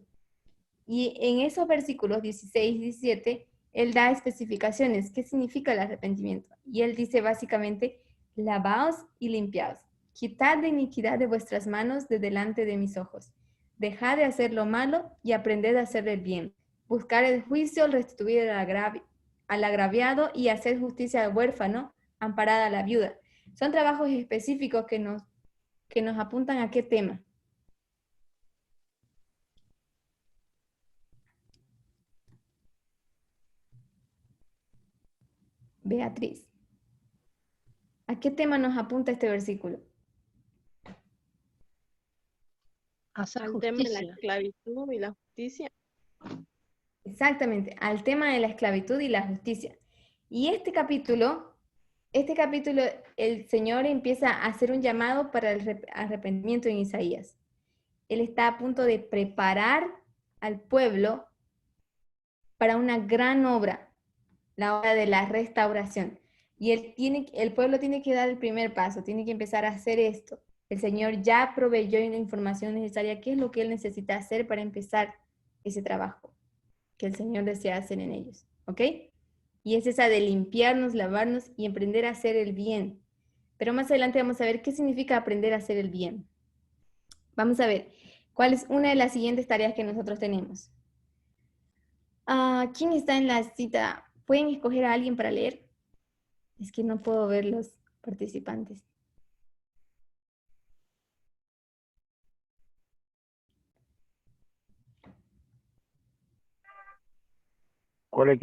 Y en esos versículos 16 y 17, él da especificaciones. ¿Qué significa el arrepentimiento? Y él dice básicamente, lavaos y limpiaos. Quitad la iniquidad de vuestras manos de delante de mis ojos. Dejad de hacer lo malo y aprended a hacer el bien. Buscar el juicio, restituir al agraviado y hacer justicia al huérfano, amparad a la viuda. Son trabajos específicos que nos apuntan a qué tema. Beatriz. ¿A qué tema nos apunta este versículo? Hacer Al tema de la justicia. esclavitud y la justicia. Exactamente, al tema de la esclavitud y la justicia. Y este capítulo, el Señor empieza a hacer un llamado para el arrepentimiento en Isaías. Él está a punto de preparar al pueblo para una gran obra, la obra de la restauración. Y el pueblo tiene que dar el primer paso, tiene que empezar a hacer esto. El Señor ya proveyó la información necesaria, qué es lo que Él necesita hacer para empezar ese trabajo que el Señor desea hacer en ellos, ¿ok? Y es esa de limpiarnos, lavarnos y aprender a hacer el bien. Pero más adelante vamos a ver qué significa aprender a hacer el bien. Vamos a ver cuál es una de las siguientes tareas que nosotros tenemos. ¿Quién está en la cita? ¿Pueden escoger a alguien para leer? Es que no puedo ver los participantes. ¿Cuál hay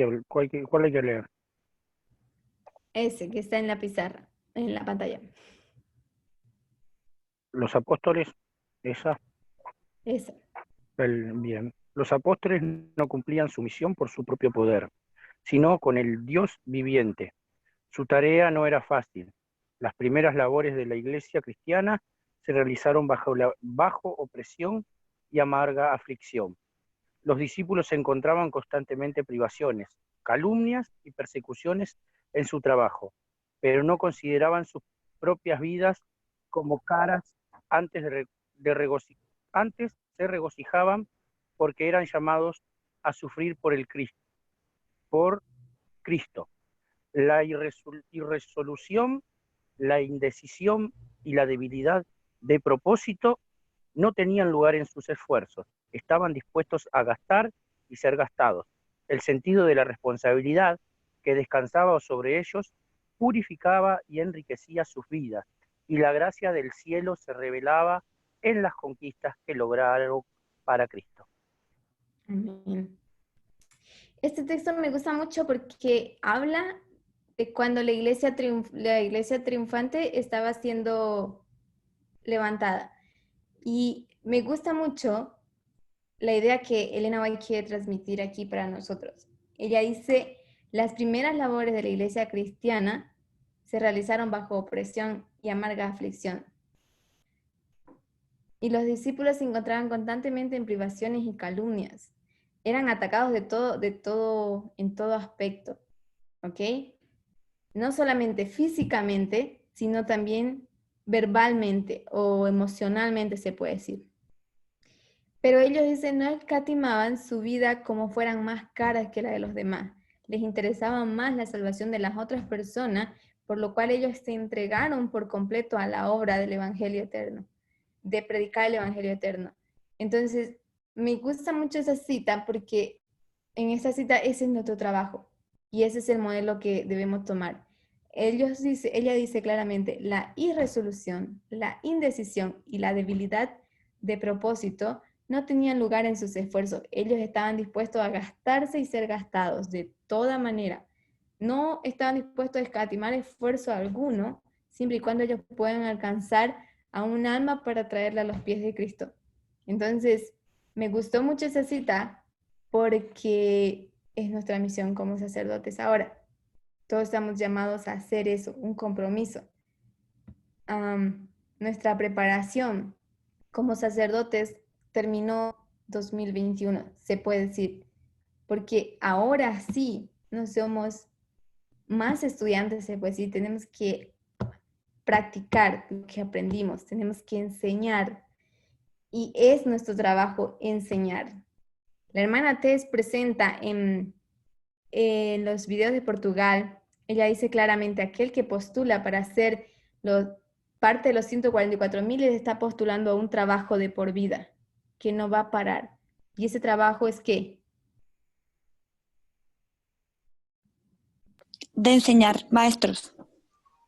que leer? Ese que está en la pizarra, en la pantalla. Los apóstoles, esa, Esa. bien. Los apóstoles no cumplían su misión por su propio poder, sino con el Dios viviente. Su tarea no era fácil. Las primeras labores de la iglesia cristiana se realizaron bajo opresión y amarga aflicción. Los discípulos encontraban constantemente privaciones, calumnias y persecuciones en su trabajo, pero no consideraban sus propias vidas como caras. Antes se regocijaban porque eran llamados a sufrir por Cristo. La irresolución, la indecisión y la debilidad de propósito no tenían lugar en sus esfuerzos. Estaban dispuestos a gastar y ser gastados. El sentido de la responsabilidad que descansaba sobre ellos purificaba y enriquecía sus vidas, y la gracia del cielo se revelaba en las conquistas que lograron para Cristo. Amén. Este texto me gusta mucho porque habla de cuando la iglesia triunfante estaba siendo levantada. Y me gusta mucho la idea que Elena White quiere transmitir aquí para nosotros. Ella dice, las primeras labores de la iglesia cristiana se realizaron bajo opresión y amarga aflicción. Y los discípulos se encontraban constantemente en privaciones y calumnias. Eran atacados en todo aspecto, ¿ok? No solamente físicamente, sino también verbalmente o emocionalmente, se puede decir. Pero ellos dicen, no escatimaban su vida como fueran más caras que la de los demás. Les interesaba más la salvación de las otras personas, por lo cual ellos se entregaron por completo a la obra del Evangelio eterno, de predicar el Evangelio eterno. Entonces, me gusta mucho esa cita porque en esa cita ese es nuestro trabajo y ese es el modelo que debemos tomar. Ella dice claramente, la irresolución, la indecisión y la debilidad de propósito no tenían lugar en sus esfuerzos. Ellos estaban dispuestos a gastarse y ser gastados de toda manera. No estaban dispuestos a escatimar esfuerzo alguno, siempre y cuando ellos puedan alcanzar a un alma para traerla a los pies de Cristo. Entonces, me gustó mucho esa cita porque es nuestra misión como sacerdotes. Ahora, todos estamos llamados a hacer eso, un compromiso. Nuestra preparación como sacerdotes terminó 2021, se puede decir, porque ahora sí no somos más estudiantes, se puede decir, tenemos que practicar lo que aprendimos, tenemos que enseñar y es nuestro trabajo enseñar. La hermana Tess presenta en los videos de Portugal, ella dice claramente, aquel que postula para ser parte de los 144,000 está postulando a un trabajo de por vida, que no va a parar. ¿Y ese trabajo es qué? De enseñar, maestros.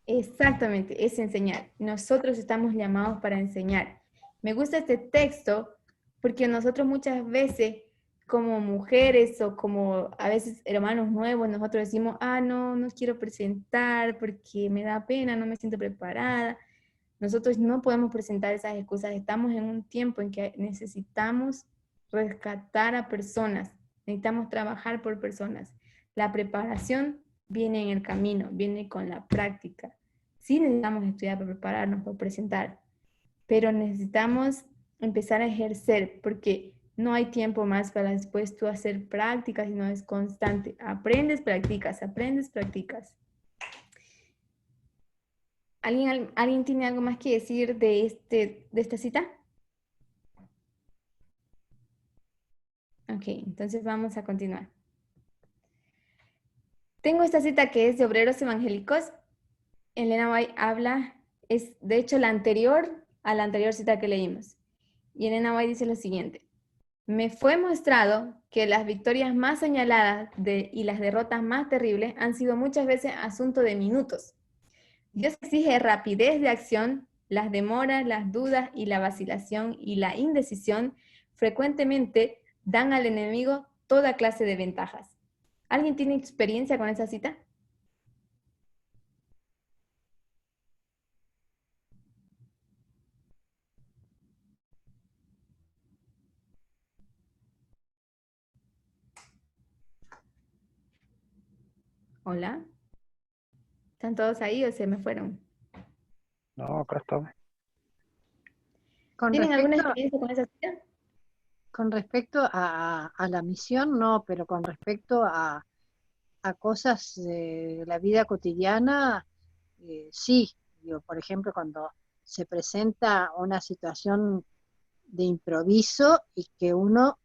Exactamente, es enseñar. Nosotros estamos llamados para enseñar. Me gusta este texto porque nosotros muchas veces, como mujeres o como a veces hermanos nuevos, nosotros decimos, no quiero presentar porque me da pena, no me siento preparada. Nosotros no podemos presentar esas excusas. Estamos en un tiempo en que necesitamos rescatar a personas, necesitamos trabajar por personas. La preparación viene en el camino, viene con la práctica. Sí necesitamos estudiar para prepararnos, para presentar, pero necesitamos empezar a ejercer porque no hay tiempo más para después tú hacer prácticas, sino es constante. Aprendes, practicas, aprendes, practicas. ¿Alguien tiene algo más que decir de esta cita? Ok, entonces vamos a continuar. Tengo esta cita que es de Obreros Evangélicos. Elena White habla, es de hecho la anterior a la anterior cita que leímos. Y Elena White dice lo siguiente. Me fue mostrado que las victorias más señaladas y las derrotas más terribles han sido muchas veces asunto de minutos. Dios exige rapidez de acción, las demoras, las dudas y la vacilación y la indecisión frecuentemente dan al enemigo toda clase de ventajas. ¿Alguien tiene experiencia con esa cita? Hola. ¿Están todos ahí o se me fueron? No, acá estamos. Con ¿Tienen alguna respecto, experiencia con esa cita? con respecto a la misión, no, pero con respecto a cosas de la vida cotidiana, sí. Digo, por ejemplo, cuando se presenta una situación de improviso y que uno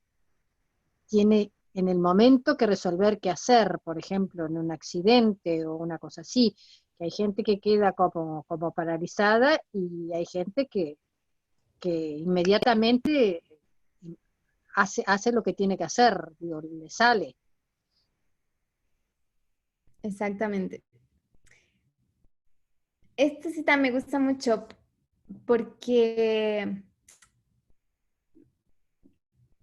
tiene en el momento que resolver qué hacer, por ejemplo, en un accidente o una cosa así, que hay gente que queda como paralizada y hay gente que inmediatamente hace lo que tiene que hacer, digo, le sale. Exactamente. Esta cita me gusta mucho porque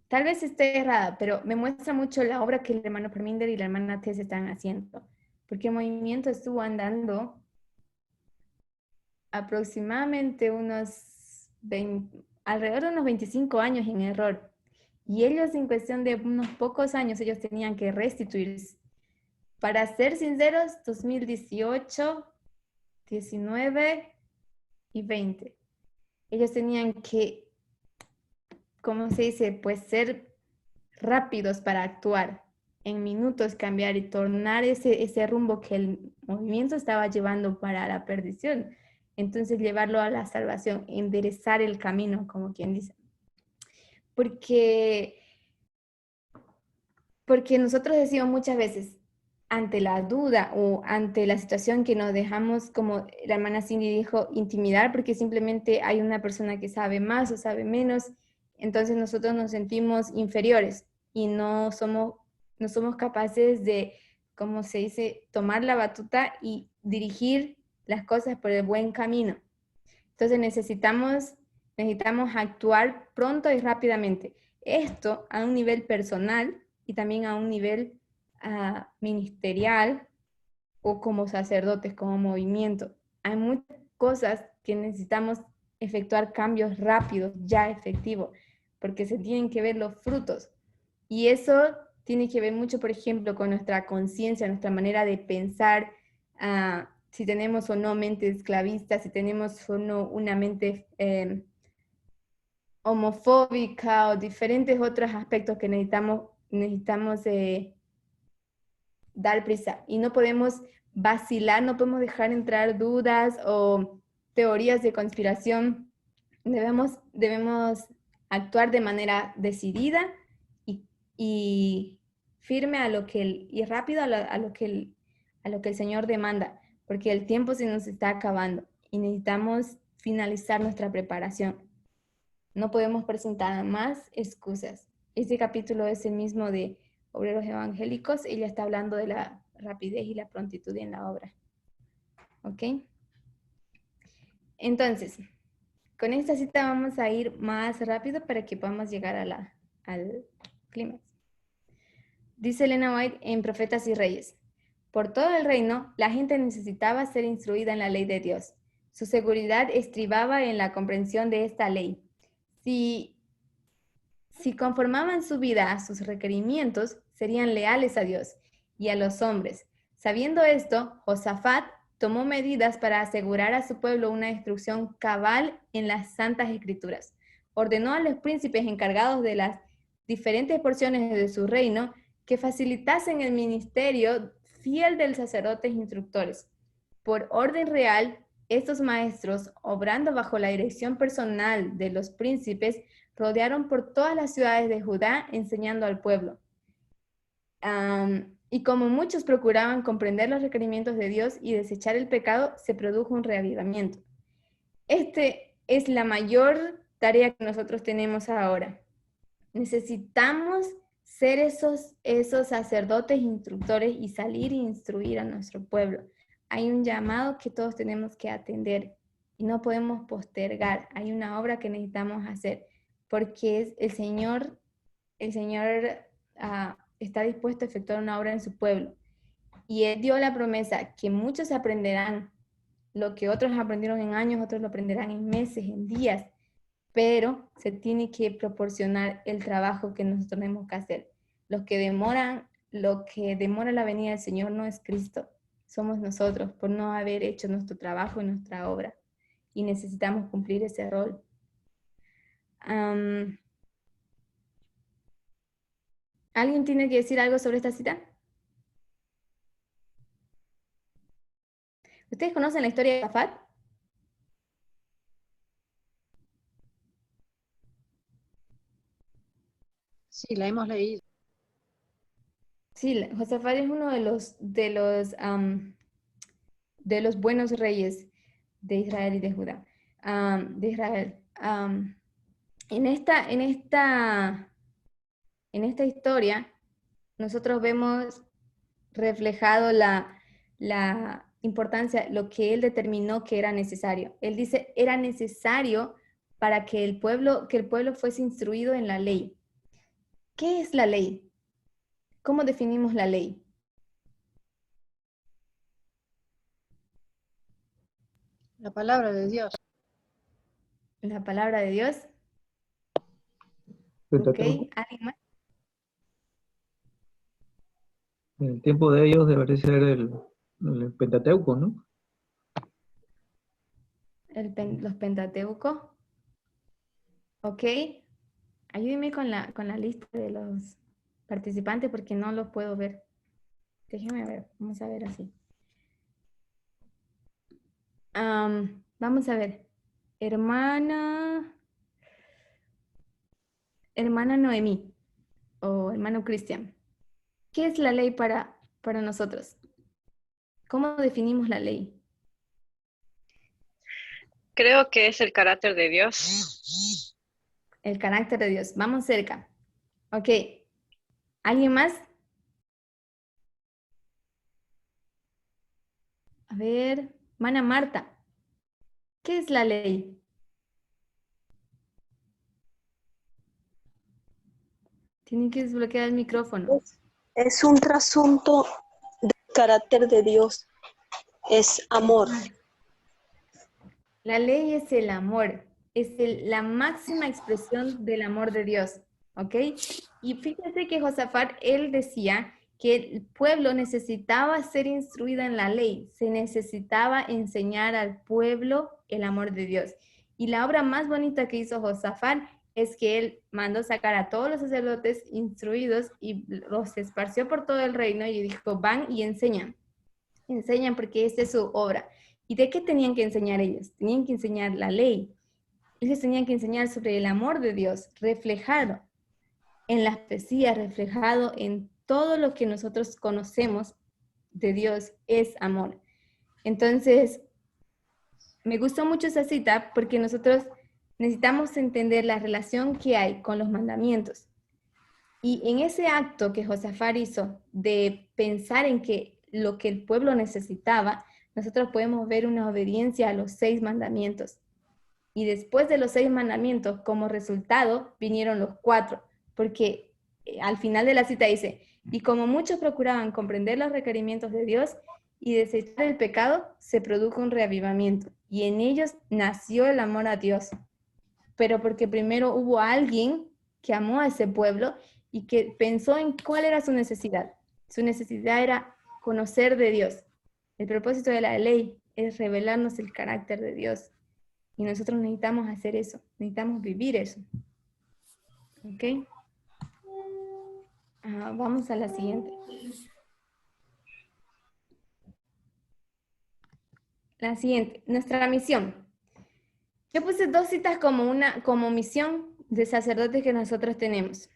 tal vez esté errada, pero me muestra mucho la obra que el hermano Perminder y la hermana Tess están haciendo. porque el movimiento estuvo andando aproximadamente alrededor de unos 25 años en error. Y ellos en cuestión de unos pocos años, ellos tenían que restituirse. Para ser sinceros, 2018, 19 y 20. Ellos tenían que, ¿cómo se dice? Pues ser rápidos para actuar, en minutos cambiar y tornar ese rumbo que el movimiento estaba llevando para la perdición. Entonces llevarlo a la salvación, enderezar el camino, como quien dice. Porque nosotros decimos muchas veces, ante la duda o ante la situación que nos dejamos, como la hermana Cindy dijo, intimidar, porque simplemente hay una persona que sabe más o sabe menos, entonces nosotros nos sentimos inferiores y no somos capaces de, como se dice, tomar la batuta y dirigir las cosas por el buen camino. Entonces necesitamos actuar pronto y rápidamente. Esto a un nivel personal y también a un nivel ministerial o como sacerdotes, como movimiento. Hay muchas cosas que necesitamos efectuar cambios rápidos, ya efectivos, porque se tienen que ver los frutos. Y eso tiene que ver mucho, por ejemplo, con nuestra conciencia, nuestra manera de pensar, si tenemos o no mente esclavista, si tenemos o no una mente homofóbica o diferentes otros aspectos que necesitamos dar prisa. Y no podemos vacilar, no podemos dejar entrar dudas o teorías de conspiración. Debemos actuar de manera decidida y firme y rápido a lo que el Señor demanda, porque el tiempo se nos está acabando y necesitamos finalizar nuestra preparación. No podemos presentar más excusas. Este capítulo es el mismo de Obreros Evangélicos. Ella está hablando de la rapidez y la prontitud en la obra. ¿Ok? Entonces, con esta cita vamos a ir más rápido para que podamos llegar al clímax. Dice Elena White en Profetas y Reyes: por todo el reino, la gente necesitaba ser instruida en la ley de Dios. Su seguridad estribaba en la comprensión de esta ley. Si conformaban su vida a sus requerimientos, serían leales a Dios y a los hombres. Sabiendo esto, Josafat tomó medidas para asegurar a su pueblo una instrucción cabal en las Santas Escrituras. Ordenó a los príncipes encargados de las diferentes porciones de su reino que facilitasen el ministerio fiel de los sacerdotes instructores. Por orden real, estos maestros, obrando bajo la dirección personal de los príncipes, rodearon por todas las ciudades de Judá enseñando al pueblo. Y como muchos procuraban comprender los requerimientos de Dios y desechar el pecado, se produjo un reavivamiento. Este es la mayor tarea que nosotros tenemos ahora. Necesitamos ser esos sacerdotes instructores y salir e instruir a nuestro pueblo. Hay un llamado que todos tenemos que atender y no podemos postergar. Hay una obra que necesitamos hacer porque el Señor está dispuesto a efectuar una obra en su pueblo. Y Él dio la promesa que muchos aprenderán lo que otros aprendieron en años, otros lo aprenderán en meses, en días, pero se tiene que proporcionar el trabajo que nosotros tenemos que hacer. Lo que demora la venida del Señor no es Cristo, somos nosotros por no haber hecho nuestro trabajo y nuestra obra. Y necesitamos cumplir ese rol. ¿Alguien tiene que decir algo sobre esta cita? ¿Ustedes conocen la historia de Josafat? Sí, la hemos leído. Sí, Josafat es uno de los buenos reyes de Israel y de Judá, de Israel. En esta historia, nosotros vemos reflejado la importancia, lo que él determinó que era necesario. Él dice, era necesario para que el pueblo fuese instruido en la ley. ¿Qué es la ley? ¿Cómo definimos la ley? La palabra de Dios. La palabra de Dios. Ok, Pentateuco. ¿alguien más? En el tiempo de ellos debería ser el Pentateuco, ¿no? Los Pentateucos. Ok, ayúdenme con la lista de los participantes porque no los puedo ver. Déjenme ver, vamos a ver así. Vamos a ver. Hermana Noemí o hermano Cristian. ¿Qué es la ley para nosotros? ¿Cómo definimos la ley? Creo que es el carácter de Dios. El carácter de Dios. Vamos cerca. Ok. ¿Alguien más? A ver. Mana Marta. ¿Qué es la ley? Tienen que desbloquear el micrófono. Es un trasunto del carácter de Dios. Es amor. La ley es el amor. Es la máxima expresión del amor de Dios. ¿Ok? Y fíjense que Josafat, él decía que el pueblo necesitaba ser instruido en la ley. Se necesitaba enseñar al pueblo el amor de Dios. Y la obra más bonita que hizo Josafat es que él mandó sacar a todos los sacerdotes instruidos y los esparció por todo el reino y dijo, van y enseñan. Enseñan porque esta es su obra. ¿Y de qué tenían que enseñar ellos? Tenían que enseñar la ley. Ellos tenían que enseñar sobre el amor de Dios, reflejado en las profecías, reflejado en todo lo que nosotros conocemos de Dios es amor. Entonces, me gustó mucho esa cita porque nosotros necesitamos entender la relación que hay con los mandamientos. Y en ese acto que Josafat hizo de pensar en que lo que el pueblo necesitaba, nosotros podemos ver una obediencia a los 6 mandamientos. Y después de los 6 mandamientos, como resultado, vinieron los 4, porque al final de la cita dice, y como muchos procuraban comprender los requerimientos de Dios y desechar el pecado, se produjo un reavivamiento. Y en ellos nació el amor a Dios. Pero porque primero hubo alguien que amó a ese pueblo y que pensó en cuál era su necesidad. Su necesidad era conocer de Dios. El propósito de la ley es revelarnos el carácter de Dios. Y nosotros necesitamos hacer eso, necesitamos vivir eso. ¿Ok? Vamos a la siguiente. La siguiente, nuestra misión. Yo puse 2 citas como misión de sacerdotes que nosotros tenemos.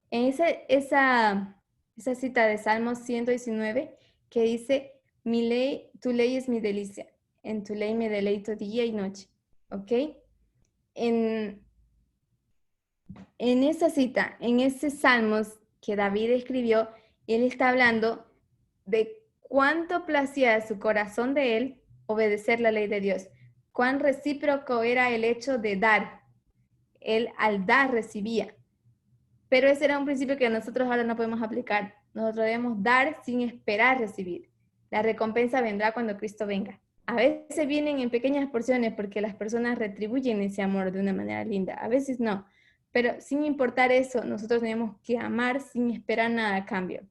En esa cita de Salmos 119 que dice, tu ley es mi delicia, en tu ley me deleito día y noche. ¿Ok? En esa cita, en ese Salmos que David escribió, él está hablando de cuánto placía a su corazón de él obedecer la ley de Dios. Cuán recíproco era el hecho de dar. Él al dar recibía. Pero ese era un principio que nosotros ahora no podemos aplicar. Nosotros debemos dar sin esperar recibir. La recompensa vendrá cuando Cristo venga. A veces vienen en pequeñas porciones porque las personas retribuyen ese amor de una manera linda. A veces no. Pero sin importar eso, nosotros tenemos que amar sin esperar nada a cambio.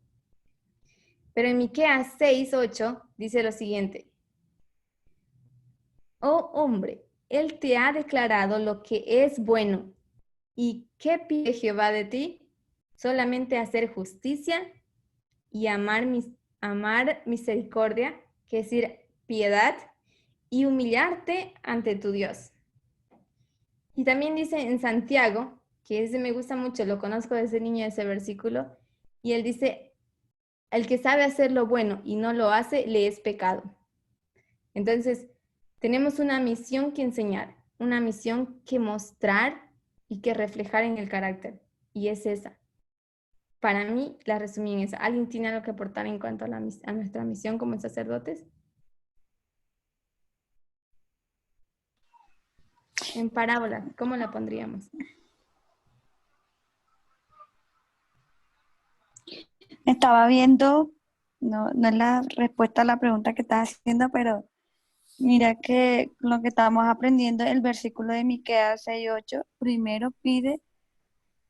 Pero en Miqueas 6:8 dice lo siguiente. Oh hombre, Él te ha declarado lo que es bueno. ¿Y qué pide Jehová de ti? Solamente hacer justicia y amar misericordia, que es decir, piedad, y humillarte ante tu Dios. Y también dice en Santiago, que ese me gusta mucho, lo conozco desde niño ese versículo, y él dice, el que sabe hacer lo bueno y no lo hace, le es pecado. Entonces, tenemos una misión que enseñar, una misión que mostrar y que reflejar en el carácter. Y es esa. Para mí, la resumí en esa. ¿Alguien tiene algo que aportar en cuanto a nuestra misión como sacerdotes? En parábola, ¿cómo la pondríamos? Estaba viendo, no es la respuesta a la pregunta que estás haciendo, pero Mira que lo que estábamos aprendiendo, el versículo de Miqueas 6:8, primero pide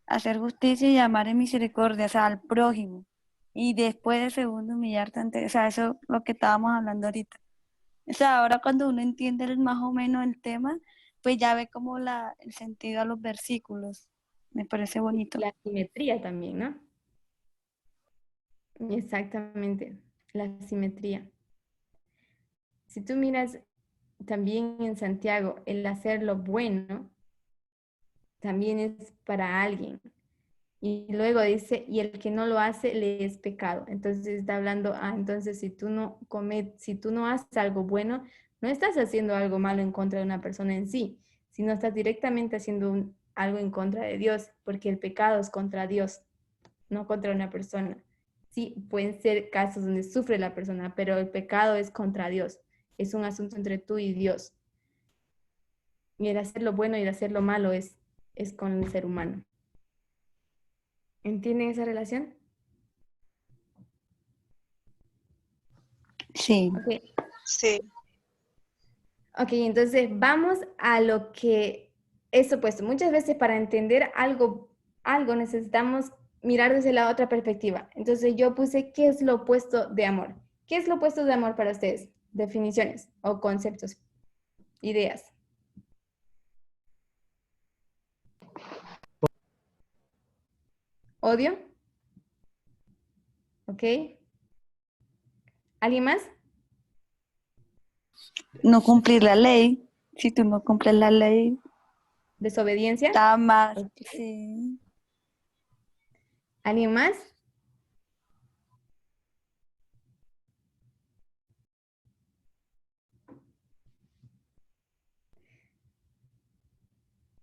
hacer justicia y amar en misericordia, o sea, al prójimo. Y después de segundo humillarte ante, o sea, eso es lo que estábamos hablando ahorita. O sea, ahora cuando uno entiende más o menos el tema, pues ya ve como el sentido a los versículos. Me parece bonito. La simetría también, ¿no? Exactamente, la simetría. Si tú miras también en Santiago, el hacer lo bueno también es para alguien. Y luego dice, y el que no lo hace le es pecado. Entonces está hablando, entonces si tú no haces algo bueno, no estás haciendo algo malo en contra de una persona en sí, sino estás directamente haciendo algo en contra de Dios, porque el pecado es contra Dios, no contra una persona. Sí, pueden ser casos donde sufre la persona, pero el pecado es contra Dios. Es un asunto entre tú y Dios. Y el hacer lo bueno y el hacer lo malo es con el ser humano. ¿Entienden esa relación? Sí. Ok. Sí. Ok, entonces vamos a lo que es opuesto. Muchas veces para entender algo necesitamos mirar desde la otra perspectiva. Entonces yo puse, ¿qué es lo opuesto de amor? ¿Qué es lo opuesto de amor para ustedes? Definiciones o conceptos, ideas. ¿Odio? ¿Ok? ¿Alguien más? No cumplir la ley. Si tú no cumples la ley, ¿Desobediencia? está mal. Ok. Sí. ¿Alguien más?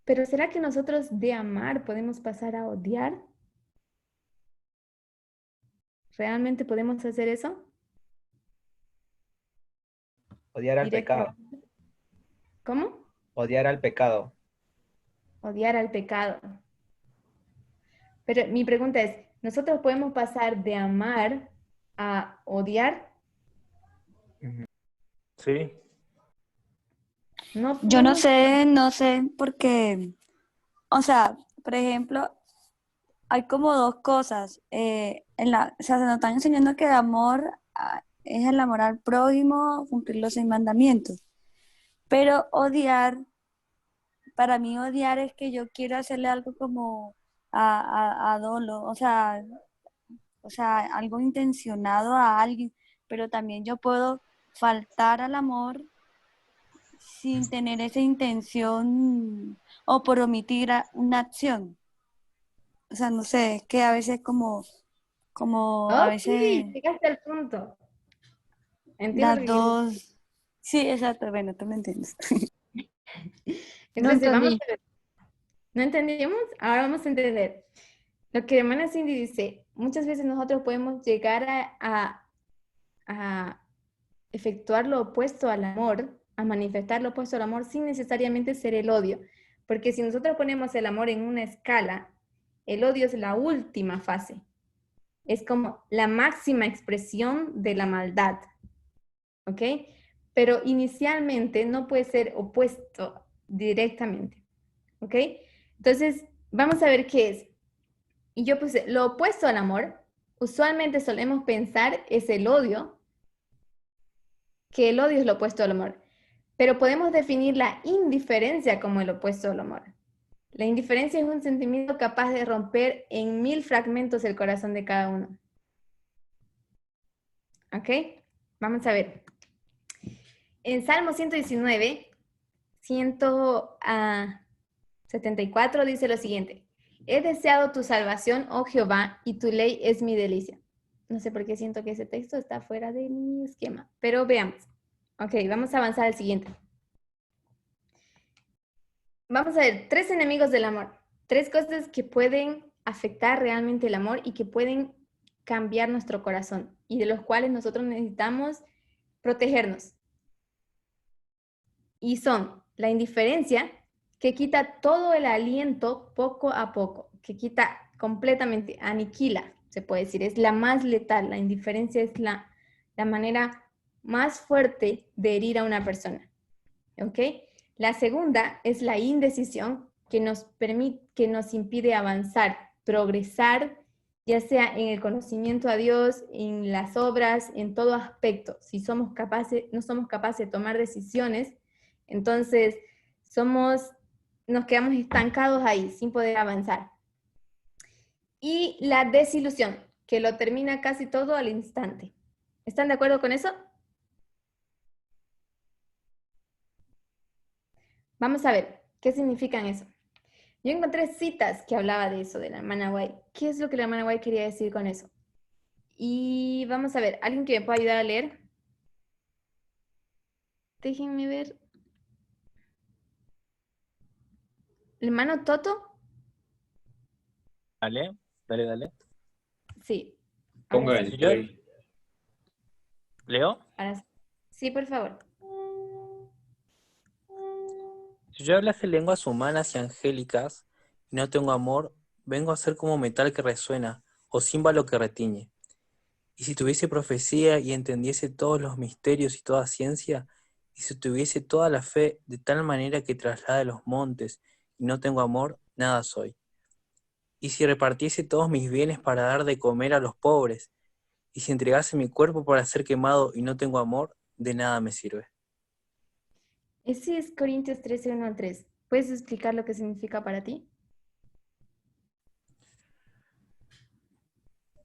Pero ¿será que nosotros de amar podemos pasar a odiar? ¿Realmente podemos hacer eso? Odiar al pecado. Directamente. ¿Cómo? Odiar al pecado. Odiar al pecado. Pero mi pregunta es, ¿nosotros podemos pasar de amar a odiar? Sí. No Yo no podemos. sé, porque, o sea, por ejemplo, hay como dos cosas. O sea, se nos están enseñando que el amor es el amor al prójimo, cumplir los 6 mandamientos. Pero odiar, para mí odiar es que yo quiero hacerle algo como a dolo, o sea, algo intencionado a alguien, pero también yo puedo faltar al amor sin tener esa intención o por omitir una acción. O sea, no sé, es que a veces a Ok, veces llegaste al punto. Entiendo lo las que quieres decir. dos, sí, exacto, bueno, tú me entiendes. No Entonces, vamos entendí. a ver. ¿No entendimos? Ahora vamos a entender. Lo que hermana Cindy dice, muchas veces nosotros podemos llegar a efectuar lo opuesto al amor, a manifestar lo opuesto al amor sin necesariamente ser el odio. Porque si nosotros ponemos el amor en una escala, el odio es la última fase. Es como la máxima expresión de la maldad. ¿Ok? Pero inicialmente no puede ser opuesto directamente. ¿Ok? Entonces, vamos a ver qué es. Y yo puse lo opuesto al amor. Usualmente solemos pensar es el odio, que el odio es lo opuesto al amor. Pero podemos definir la indiferencia como el opuesto al amor. La indiferencia es un sentimiento capaz de romper en 1000 fragmentos el corazón de cada uno. ¿Ok? Vamos a ver. En Salmo 119, 174 dice lo siguiente. He deseado tu salvación, oh Jehová, y tu ley es mi delicia. No sé por qué siento que ese texto está fuera de mi esquema, pero veamos. Ok, vamos a avanzar al siguiente. Vamos a ver, 3 enemigos del amor. 3 cosas que pueden afectar realmente el amor y que pueden cambiar nuestro corazón y de los cuales nosotros necesitamos protegernos. Y son la indiferencia, que quita todo el aliento poco a poco, que quita completamente, aniquila, se puede decir, es la más letal. La indiferencia es la manera más fuerte de herir a una persona. ¿Ok? La segunda es la indecisión que nos impide avanzar, progresar, ya sea en el conocimiento a Dios, en las obras, en todo aspecto. Si no somos capaces de tomar decisiones, entonces nos quedamos estancados ahí, sin poder avanzar. Y la desilusión, que lo termina casi todo al instante. ¿Están de acuerdo con eso? Vamos a ver, ¿qué significan eso? Yo encontré citas que hablaba de eso, de la hermana White. ¿Qué es lo que la hermana White quería decir con eso? Y vamos a ver, ¿alguien que me pueda ayudar a leer? Déjenme ver. ¿El hermano Toto? Dale, dale, dale. Sí. Ponga Ahora sí. en play. ¿Leo? Ahora sí. Sí, por favor. Si yo hablase lenguas humanas y angélicas y no tengo amor, vengo a ser como metal que resuena o címbalo que retiñe. Y si tuviese profecía y entendiese todos los misterios y toda ciencia, y si tuviese toda la fe de tal manera que traslade los montes y no tengo amor, nada soy. Y si repartiese todos mis bienes para dar de comer a los pobres, y si entregase mi cuerpo para ser quemado y no tengo amor, de nada me sirve. Ese es Corintios 13, 1 al 3. ¿Puedes explicar lo que significa para ti?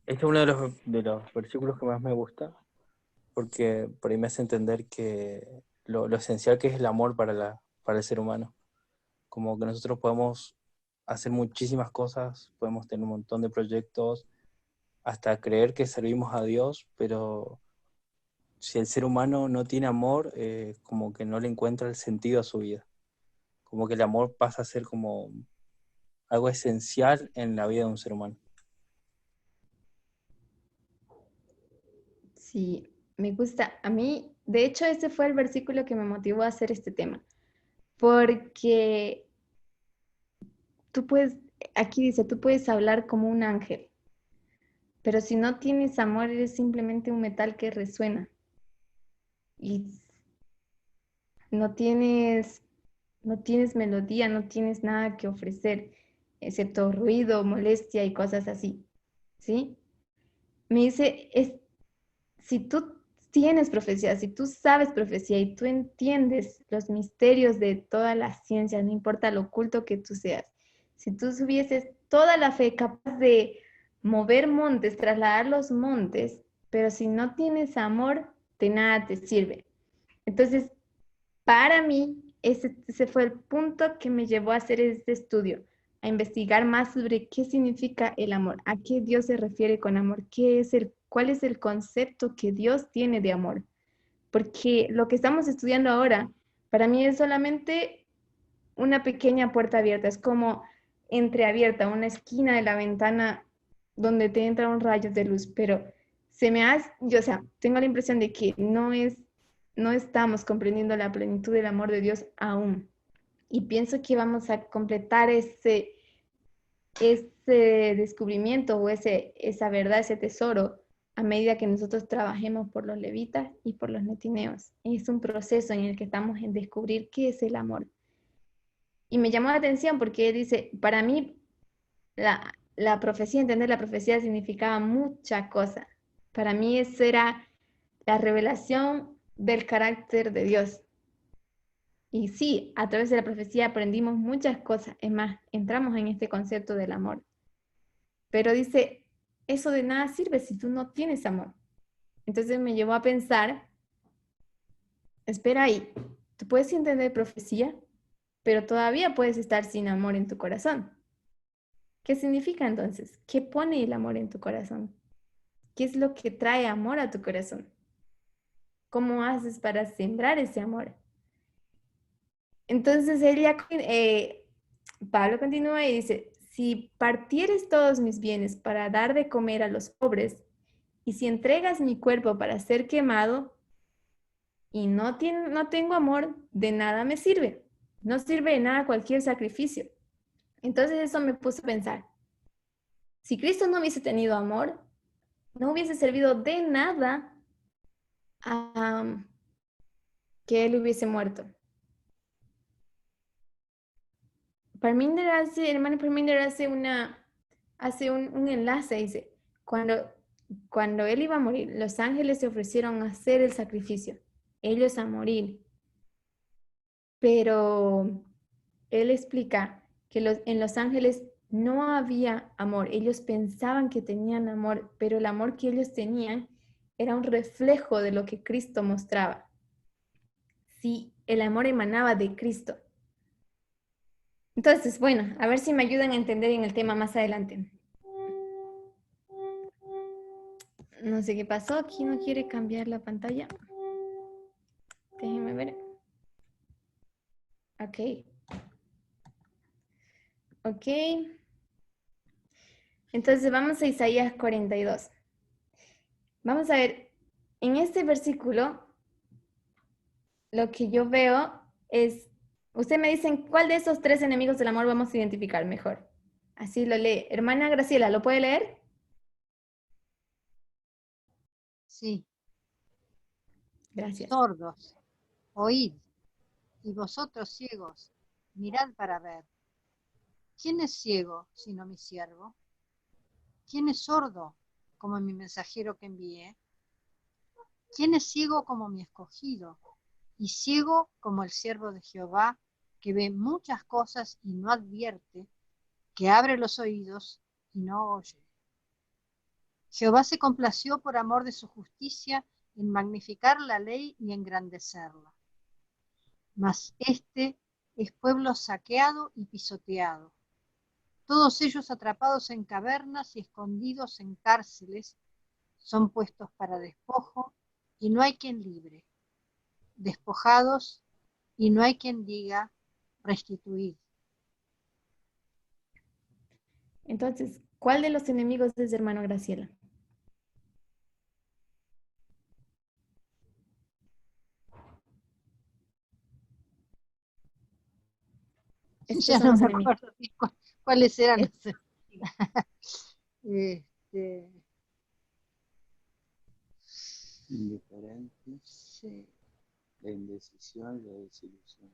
Este es uno de los versículos que más me gusta, porque por ahí me hace entender que lo esencial que es el amor para el ser humano. Como que nosotros podemos hacer muchísimas cosas, podemos tener un montón de proyectos, hasta creer que servimos a Dios, pero si el ser humano no tiene amor, como que no le encuentra el sentido a su vida. Como que el amor pasa a ser como algo esencial en la vida de un ser humano. Sí, me gusta. A mí, de hecho, ese fue el versículo que me motivó a hacer este tema. Porque aquí dice, tú puedes hablar como un ángel, pero si no tienes amor, eres simplemente un metal que resuena. Y no tienes melodía, no tienes nada que ofrecer, excepto ruido, molestia y cosas así. ¿Sí? Me dice, si tú tienes profecía, si tú sabes profecía y tú entiendes los misterios de toda la ciencia, no importa lo oculto que tú seas, si tú tuvieses toda la fe capaz de mover montes, trasladar los montes, pero si no tienes amor, de nada te sirve. Entonces, para mí, ese fue el punto que me llevó a hacer este estudio, a investigar más sobre qué significa el amor, a qué Dios se refiere con amor, cuál es el concepto que Dios tiene de amor. Porque lo que estamos estudiando ahora, para mí es solamente una pequeña puerta abierta, es como entreabierta, una esquina de la ventana donde te entra un rayo de luz, pero tengo la impresión de que no estamos comprendiendo la plenitud del amor de Dios aún. Y pienso que vamos a completar ese descubrimiento o esa verdad, ese tesoro, a medida que nosotros trabajemos por los levitas y por los netineos. Es un proceso en el que estamos en descubrir qué es el amor. Y me llamó la atención porque dice, para mí, la profecía, entender la profecía significaba mucha cosa. Para mí eso era la revelación del carácter de Dios. Y sí, a través de la profecía aprendimos muchas cosas. Es más, entramos en este concepto del amor. Pero dice, eso de nada sirve si tú no tienes amor. Entonces me llevó a pensar, espera ahí, tú puedes entender profecía, pero todavía puedes estar sin amor en tu corazón. ¿Qué significa entonces? ¿Qué pone el amor en tu corazón? ¿Qué es lo que trae amor a tu corazón? ¿Cómo haces para sembrar ese amor? Entonces Pablo continúa y dice, si partieres todos mis bienes para dar de comer a los pobres, y si entregas mi cuerpo para ser quemado, y no tengo amor, de nada me sirve. No sirve de nada cualquier sacrificio. Entonces eso me puso a pensar, si Cristo no hubiese tenido amor, no hubiese servido de nada que él hubiese muerto. Hermano Parminder hace un enlace, dice, cuando él iba a morir, los ángeles se ofrecieron a hacer el sacrificio, ellos a morir. Pero él explica que en los ángeles no había amor. Ellos pensaban que tenían amor, pero el amor que ellos tenían era un reflejo de lo que Cristo mostraba. Sí, el amor emanaba de Cristo. Entonces, bueno, a ver si me ayudan a entender en el tema más adelante. No sé qué pasó, aquí no quiere cambiar la pantalla. Déjenme ver. Ok. Entonces vamos a Isaías 42. Vamos a ver, en este versículo, lo que yo veo es, ustedes me dicen, ¿cuál de esos 3 enemigos del amor vamos a identificar mejor? Así lo lee. Hermana Graciela, ¿lo puede leer? Sí. Gracias. Sordos, oíd, y vosotros ciegos, mirad para ver. ¿Quién es ciego sino mi siervo? ¿Quién es sordo como mi mensajero que envié? ¿Quién es ciego como mi escogido? Y ciego como el siervo de Jehová, que ve muchas cosas y no advierte, que abre los oídos y no oye. Jehová se complació por amor de su justicia en magnificar la ley y engrandecerla. Mas este es pueblo saqueado y pisoteado, todos ellos atrapados en cavernas y escondidos en cárceles, son puestos para despojo y no hay quien libre, despojados y no hay quien diga restituir. Entonces, ¿cuál de los enemigos es hermano Graciela? Estos Ya son no los me enemigos. acuerdo cuáles eran los Indiferencia, sí. la indecisión y la desilusión.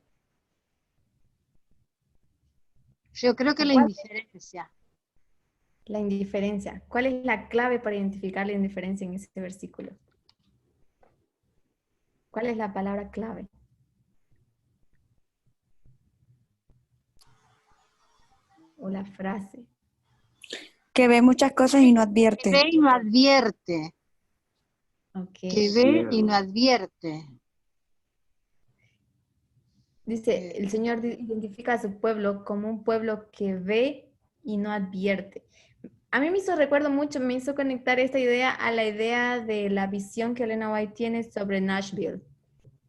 Yo creo que la indiferencia. La indiferencia. ¿Cuál es la clave para identificar la indiferencia en ese versículo? ¿Cuál es la palabra clave? O la frase. Que ve muchas cosas y no advierte. Que ve y no advierte. Okay. Que ve y no advierte. Dice, el Señor identifica a su pueblo como un pueblo que ve y no advierte. A mí me hizo conectar esta idea a la idea de la visión que Elena White tiene sobre Nashville.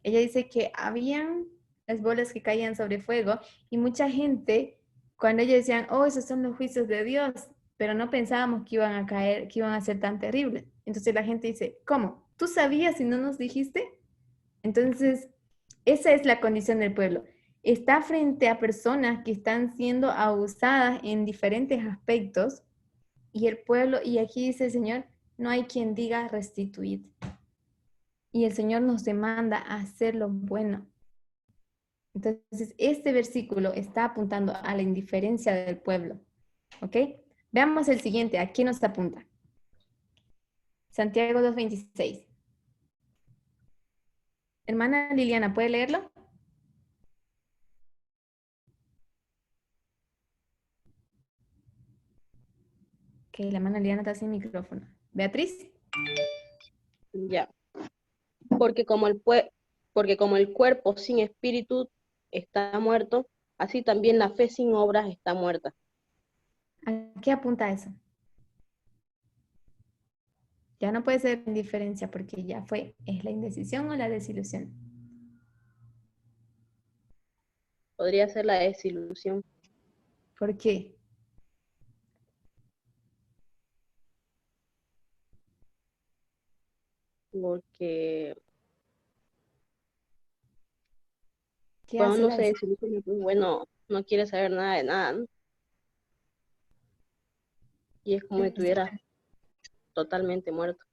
Ella dice que habían las bolas que caían sobre fuego y mucha gente, cuando ellos decían, oh, esos son los juicios de Dios, pero no pensábamos que iban a caer, que iban a ser tan terribles. Entonces la gente dice, ¿cómo? ¿Tú sabías y no nos dijiste? Entonces, esa es la condición del pueblo. Está frente a personas que están siendo abusadas en diferentes aspectos y el pueblo, y aquí dice el Señor, no hay quien diga restituid. Y el Señor nos demanda a hacer lo bueno. Entonces, este versículo está apuntando a la indiferencia del pueblo. ¿Ok? Veamos el siguiente. ¿A qué nos apunta? Santiago 2:26. Hermana Liliana, ¿puede leerlo? Ok, la hermana Liliana está sin micrófono. Beatriz. Ya. Porque como el cuerpo sin espíritu está muerto, así también la fe sin obras está muerta. ¿A qué apunta eso? Ya no puede ser indiferencia porque ya fue. ¿Es la indecisión o la desilusión? Podría ser la desilusión. ¿Por qué? Porque Cuando uno se desilusiona, pues bueno, no quiere saber nada de nada, ¿no? Y es como si estuviera totalmente muerto.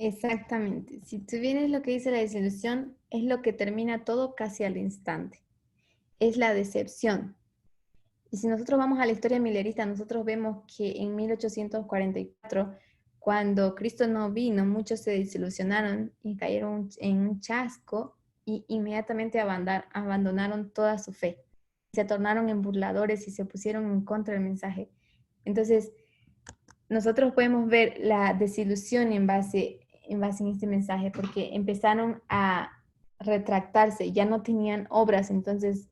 Exactamente. Si tú vienes lo que dice la desilusión, es lo que termina todo casi al instante. Es la decepción. Y si nosotros vamos a la historia milerista, nosotros vemos que en 1844, cuando Cristo no vino, muchos se desilusionaron y cayeron en un chasco y inmediatamente abandonaron toda su fe. Se tornaron en burladores y se pusieron en contra del mensaje. Entonces, nosotros podemos ver la desilusión en base en este mensaje, porque empezaron a retractarse, ya no tenían obras, entonces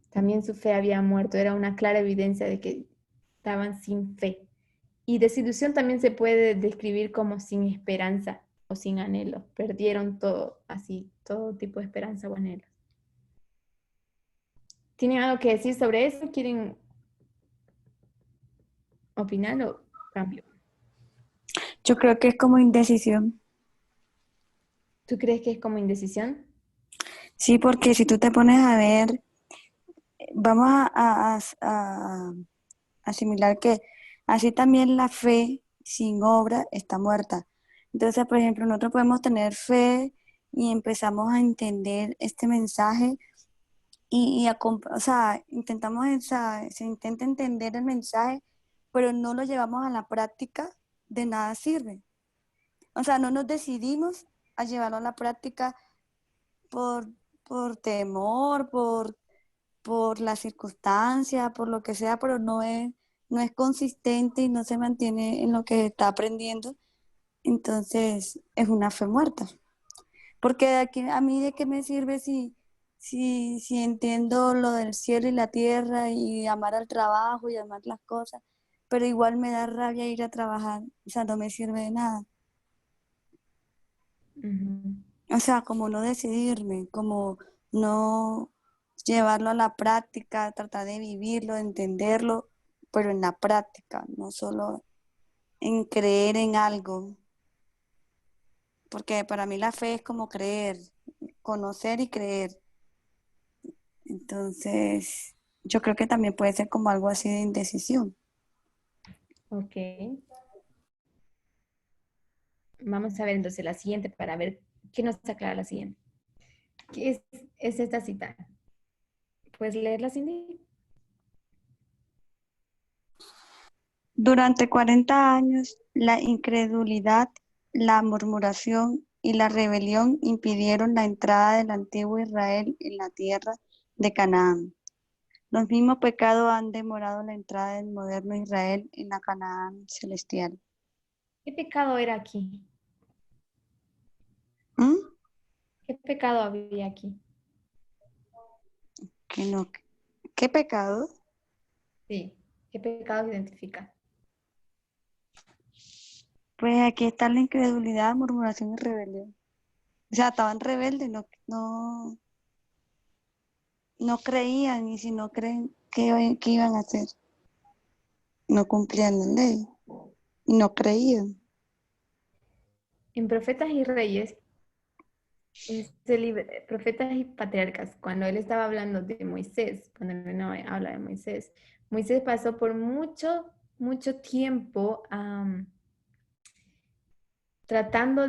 también su fe había muerto, era una clara evidencia de que estaban sin fe. Y desilusión también se puede describir como sin esperanza o sin anhelo, perdieron todo, así, todo tipo de esperanza o anhelo. ¿Tienen algo que decir sobre eso? ¿Quieren opinar o cambio? Yo creo que es como indecisión. ¿Tú crees que es como indecisión? Sí, porque si tú te pones a ver, vamos a asimilar que así también la fe sin obra está muerta. Entonces, por ejemplo, nosotros podemos tener fe y empezamos a entender este mensaje o sea, intentamos, se intenta entender el mensaje, pero no lo llevamos a la práctica, de nada sirve. O sea, no nos decidimos a llevarlo a la práctica por, por temor, por la circunstancia, por lo que sea, pero no es consistente y no se mantiene en lo que está aprendiendo. Entonces, es una fe muerta. Porque a mí de qué me sirve si entiendo lo del cielo y la tierra y amar al trabajo y amar las cosas, pero igual me da rabia ir a trabajar, o sea, no me sirve de nada. O sea, como no decidirme, como no llevarlo a la práctica, tratar de vivirlo, de entenderlo, pero en la práctica, no solo en creer en algo. Porque para mí la fe es como creer, conocer y creer. Entonces, yo creo que también puede ser como algo así de indecisión. Ok. Vamos a ver entonces la siguiente para ver qué nos aclara la siguiente. ¿Qué es esta cita? ¿Puedes leerla, Cindy? Durante 40 años, la incredulidad, la murmuración y la rebelión impidieron la entrada del antiguo Israel en la tierra de Canaán. Los mismos pecados han demorado la entrada del moderno Israel en la Canaán celestial. ¿Qué pecado era aquí? ¿Mm? ¿Qué pecado había aquí? ¿Qué pecado? Sí, ¿qué pecado identifica? Pues aquí está la incredulidad, murmuración y rebelión. O sea, estaban rebeldes, no creían, y si no creen, ¿qué iban a hacer? No cumplían la ley y no creían. En Profetas y Reyes, Profetas y Patriarcas, cuando él estaba hablando de Moisés, cuando él no habla de Moisés, Moisés pasó por mucho tiempo tratando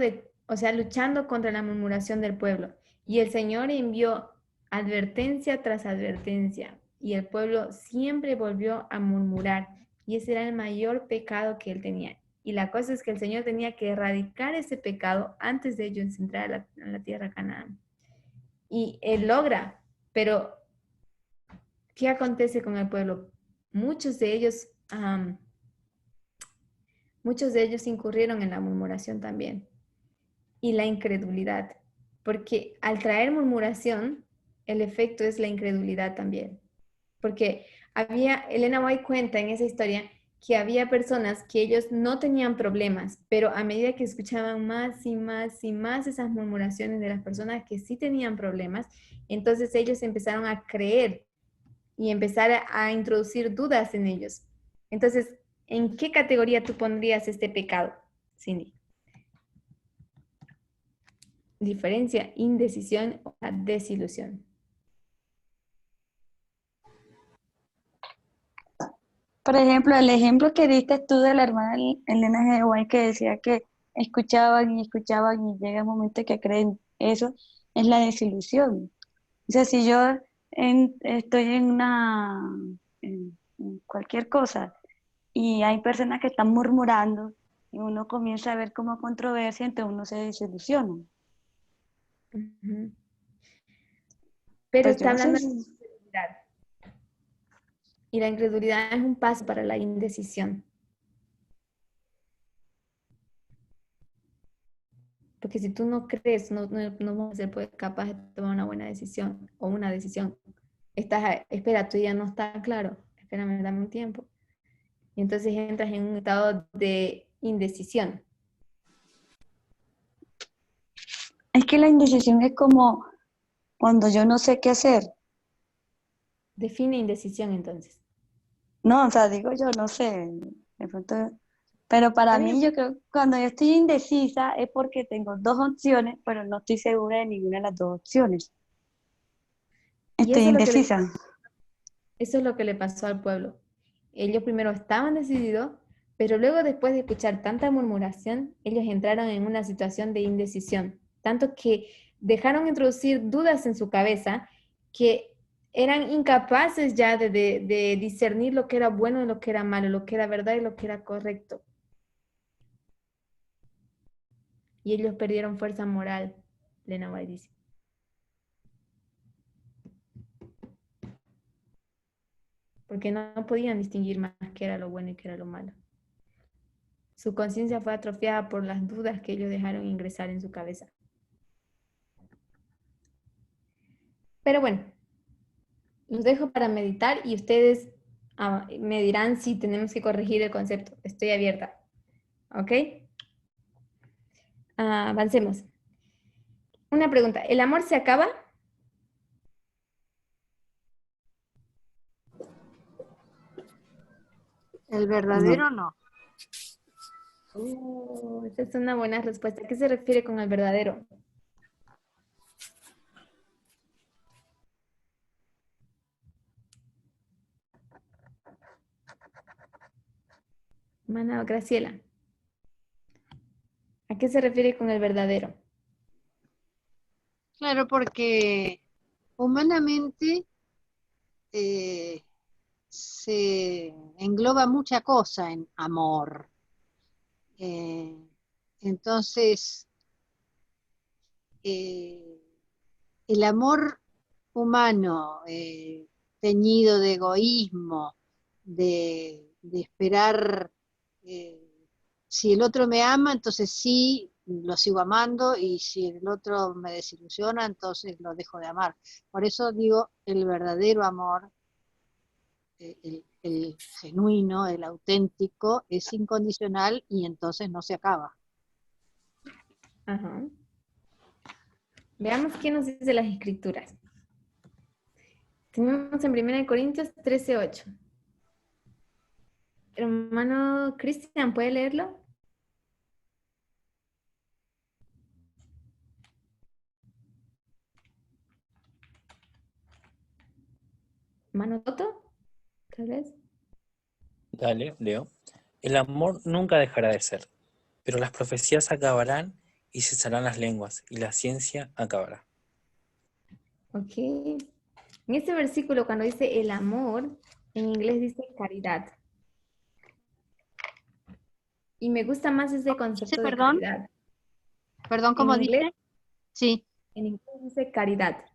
o sea, luchando contra la murmuración del pueblo. Y el Señor envió advertencia tras advertencia, y el pueblo siempre volvió a murmurar, y ese era el mayor pecado que él tenía. Y la cosa es que el Señor tenía que erradicar ese pecado antes de ellos entrar a la tierra Canaán. Y él logra, pero ¿qué acontece con el pueblo? Muchos de ellos incurrieron en la murmuración también y la incredulidad, porque al traer murmuración, el efecto es la incredulidad también, porque Elena White cuenta en esa historia que había personas que ellos no tenían problemas, pero a medida que escuchaban más y más y más esas murmuraciones de las personas que sí tenían problemas, entonces ellos empezaron a creer y empezar a introducir dudas en ellos. Entonces, ¿en qué categoría tú pondrías este pecado, Cindy? Diferencia, indecisión o desilusión. Por ejemplo, el ejemplo que diste tú de la hermana Elena G. White, que decía que escuchaban y llega un momento que creen eso, es la desilusión. O sea, si yo estoy en cualquier cosa y hay personas que están murmurando y uno comienza a ver como controversia, entonces uno se desilusiona. Ujú. Pero Pues yo está no sé hablando de si... incredulidad. Y la incredulidad es un paso para la indecisión. Porque si tú no crees, no vas a ser pues, capaz de tomar una buena decisión o una decisión. Espera, tú ya no está claro. Espérame, dame un tiempo. Y entonces entras en un estado de indecisión. Es que la indecisión es como cuando yo no sé qué hacer. Define indecisión entonces. No, o sea, digo yo, no sé, de pronto, pero para Está bien. mí yo creo que cuando yo estoy indecisa es porque tengo dos opciones, pero no estoy segura de ninguna de las dos opciones. Y Estoy indecisa. eso es lo que le pasó al pueblo. Ellos primero estaban decididos, pero luego después de escuchar tanta murmuración, ellos entraron en una situación de indecisión, tanto que dejaron introducir dudas en su cabeza que eran incapaces ya de discernir lo que era bueno y lo que era malo, lo que era verdad y lo que era correcto. Y ellos perdieron fuerza moral, Lena White dice. Porque no podían distinguir más qué era lo bueno y qué era lo malo. Su conciencia fue atrofiada por las dudas que ellos dejaron ingresar en su cabeza. Pero bueno, los dejo para meditar y ustedes me dirán si tenemos que corregir el concepto. Estoy abierta. ¿Ok? Avancemos. Una pregunta. ¿El amor se acaba? El verdadero no. Esa es una buena respuesta. ¿A qué se refiere con el verdadero? Hermana Graciela. ¿A qué se refiere con el verdadero? Claro, porque humanamente se engloba mucha cosa en amor. Entonces, el amor humano teñido de egoísmo, de esperar, si el otro me ama, entonces sí, lo sigo amando, y si el otro me desilusiona, entonces lo dejo de amar. Por eso digo, el verdadero amor, el genuino, el auténtico, es incondicional y entonces no se acaba. Ajá. Veamos qué nos dice las escrituras. Tenemos en 1 Corintios 13:8. Hermano Cristian, ¿puede leerlo? ¿Hermano Toto? Tal vez. Dale, leo. El amor nunca dejará de ser, pero las profecías acabarán y cesarán las lenguas, y la ciencia acabará. Ok. En este versículo, cuando dice el amor, en inglés dice caridad. Y me gusta más ese concepto de Perdón, caridad. perdón, ¿cómo dice? Sí. En inglés dice caridad.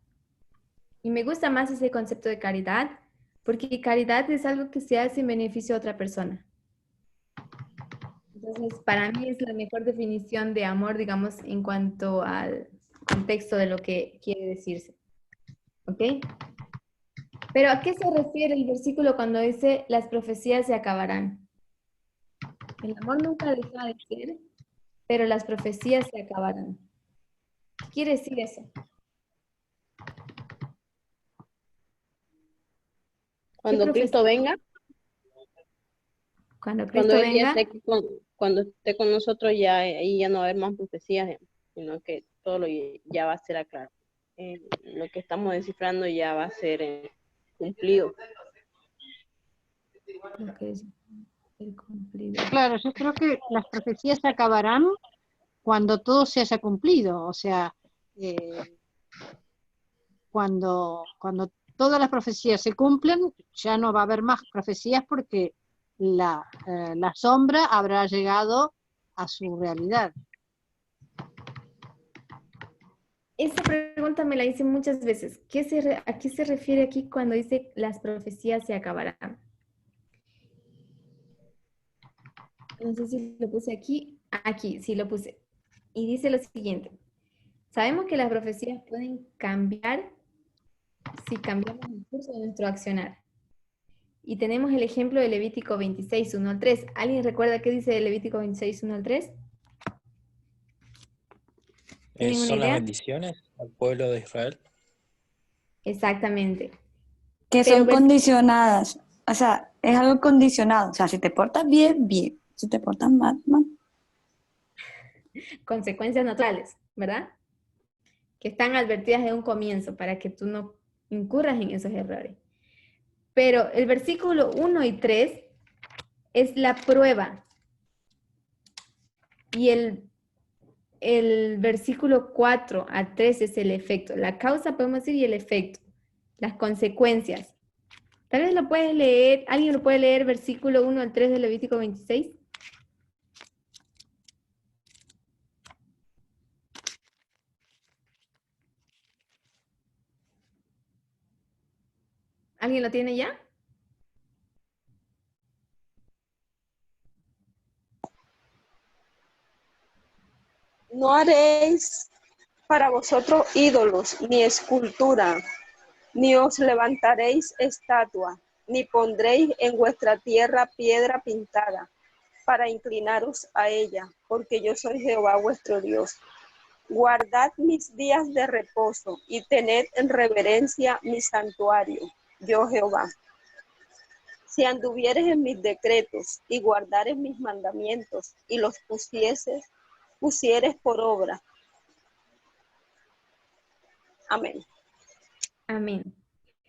Y me gusta más ese concepto de caridad, porque caridad es algo que se hace en beneficio a otra persona. Entonces, para mí es la mejor definición de amor, digamos, en cuanto al contexto de lo que quiere decirse. ¿Ok? Pero ¿a qué se refiere el versículo cuando dice las profecías se acabarán? El amor nunca deja de ser, pero las profecías se acabarán. ¿Qué quiere decir eso? Cuando Cristo venga, Cuando cuando Cristo Él ya venga, cuando esté con nosotros, ya ahí ya no va a haber más profecías, sino que todo ya va a ser aclarado. Lo que estamos descifrando ya va a ser cumplido. lo que es el cumplido. Claro, yo creo que las profecías se acabarán cuando todo se haya cumplido, o sea, cuando todas las profecías se cumplen, ya no va a haber más profecías porque la sombra habrá llegado a su realidad. Esa pregunta me la hice muchas veces. ¿A qué se refiere aquí cuando dice las profecías se acabarán? No sé si lo puse aquí. Aquí, sí lo puse. Y dice lo siguiente. Sabemos que las profecías pueden cambiar si cambiamos el curso de nuestro accionar. Y tenemos el ejemplo de Levítico 26, 1 al 3. ¿Alguien recuerda qué dice Levítico 26, 1 al 3? ¿Tienen una ¿Son las idea? bendiciones al pueblo de Israel? Exactamente. Que Pero son condicionadas. O sea, es algo condicionado. O sea, si te portas bien, bien. Si te portas mal, mal. consecuencias naturales, ¿verdad? Que están advertidas de un comienzo para que tú no incurras en esos errores. Pero el versículo 1 y 3 es la prueba. Y el versículo 4 a 3 es el efecto. La causa, podemos decir, y el efecto. Las consecuencias. Tal vez lo puedes leer, ¿alguien lo puede leer versículo 1 al 3 de Levítico 26? ¿Alguien lo tiene ya? No haréis para vosotros ídolos, ni escultura, ni os levantaréis estatua, ni pondréis en vuestra tierra piedra pintada, para inclinaros a ella, porque yo soy Jehová vuestro Dios. Guardad mis días de reposo, y tened en reverencia mi santuario, yo Jehová. Si anduvieres en mis decretos, y guardares mis mandamientos, y los pusieres por obra. Amén. Amén.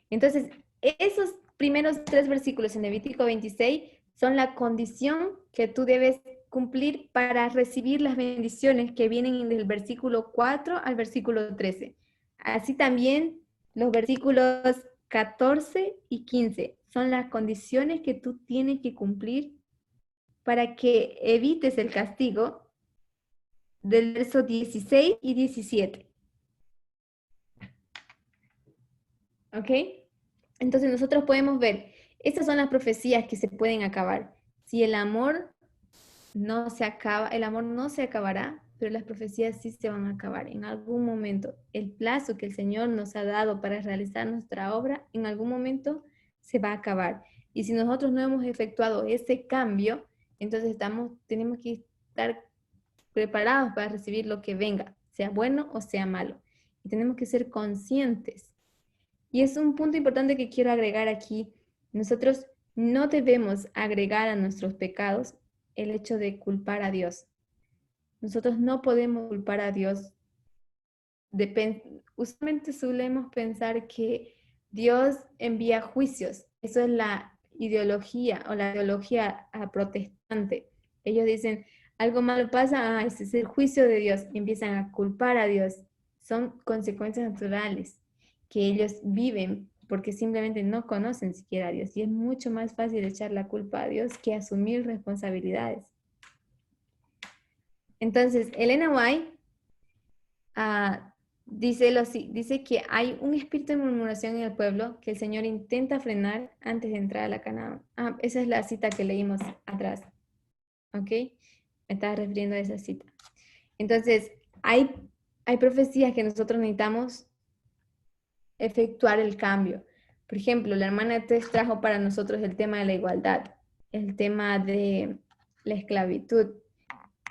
Entonces, esos primeros 3 versículos en Levítico 26 son la condición que tú debes cumplir para recibir las bendiciones que vienen del versículo 4 al versículo 13. Así también los versículos 14 y 15 son las condiciones que tú tienes que cumplir para que evites el castigo del verso 16 y 17. ¿Ok? Entonces nosotros podemos ver, estas son las profecías que se pueden acabar. Si el amor no se acaba, el amor no se acabará, pero las profecías sí se van a acabar en algún momento. El plazo que el Señor nos ha dado para realizar nuestra obra, en algún momento se va a acabar. Y si nosotros no hemos efectuado ese cambio, entonces tenemos que estar preparados para recibir lo que venga, sea bueno o sea malo. Y tenemos que ser conscientes. Y es un punto importante que quiero agregar aquí. Nosotros no debemos agregar a nuestros pecados el hecho de culpar a Dios. Nosotros no podemos culpar a Dios. Usualmente solemos pensar que Dios envía juicios. Eso es la ideología o la ideología protestante. Ellos dicen, algo malo pasa, ese es el juicio de Dios. Y empiezan a culpar a Dios. Son consecuencias naturales que ellos viven porque simplemente no conocen siquiera a Dios. Y es mucho más fácil echar la culpa a Dios que asumir responsabilidades. Entonces, Elena White dice que hay un espíritu de murmuración en el pueblo que el Señor intenta frenar antes de entrar a la Canaán. Esa es la cita que leímos atrás. ¿Ok? Me estaba refiriendo a esa cita. Entonces, hay profecías que nosotros necesitamos efectuar el cambio. Por ejemplo, la hermana Tess trajo para nosotros el tema de la igualdad, el tema de la esclavitud.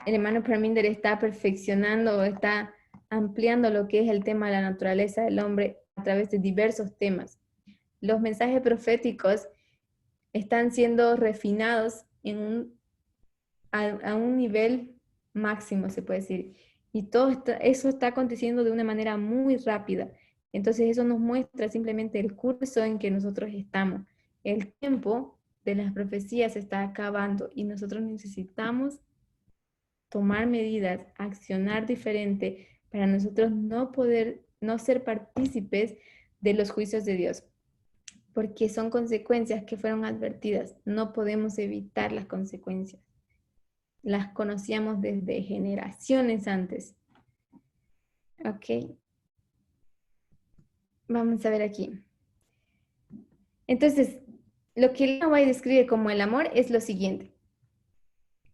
El hermano Parminder está perfeccionando o está ampliando lo que es el tema de la naturaleza del hombre a través de diversos temas. Los mensajes proféticos están siendo refinados a un nivel máximo, se puede decir. Y todo eso está aconteciendo de una manera muy rápida. Entonces eso nos muestra simplemente el curso en que nosotros estamos. El tiempo de las profecías se está acabando y nosotros necesitamos tomar medidas, accionar diferente para nosotros no ser partícipes de los juicios de Dios, porque son consecuencias que fueron advertidas. No podemos evitar las consecuencias. Las conocíamos desde generaciones antes. Ok. Vamos a ver aquí. Entonces, lo que Elena White describe como el amor es lo siguiente.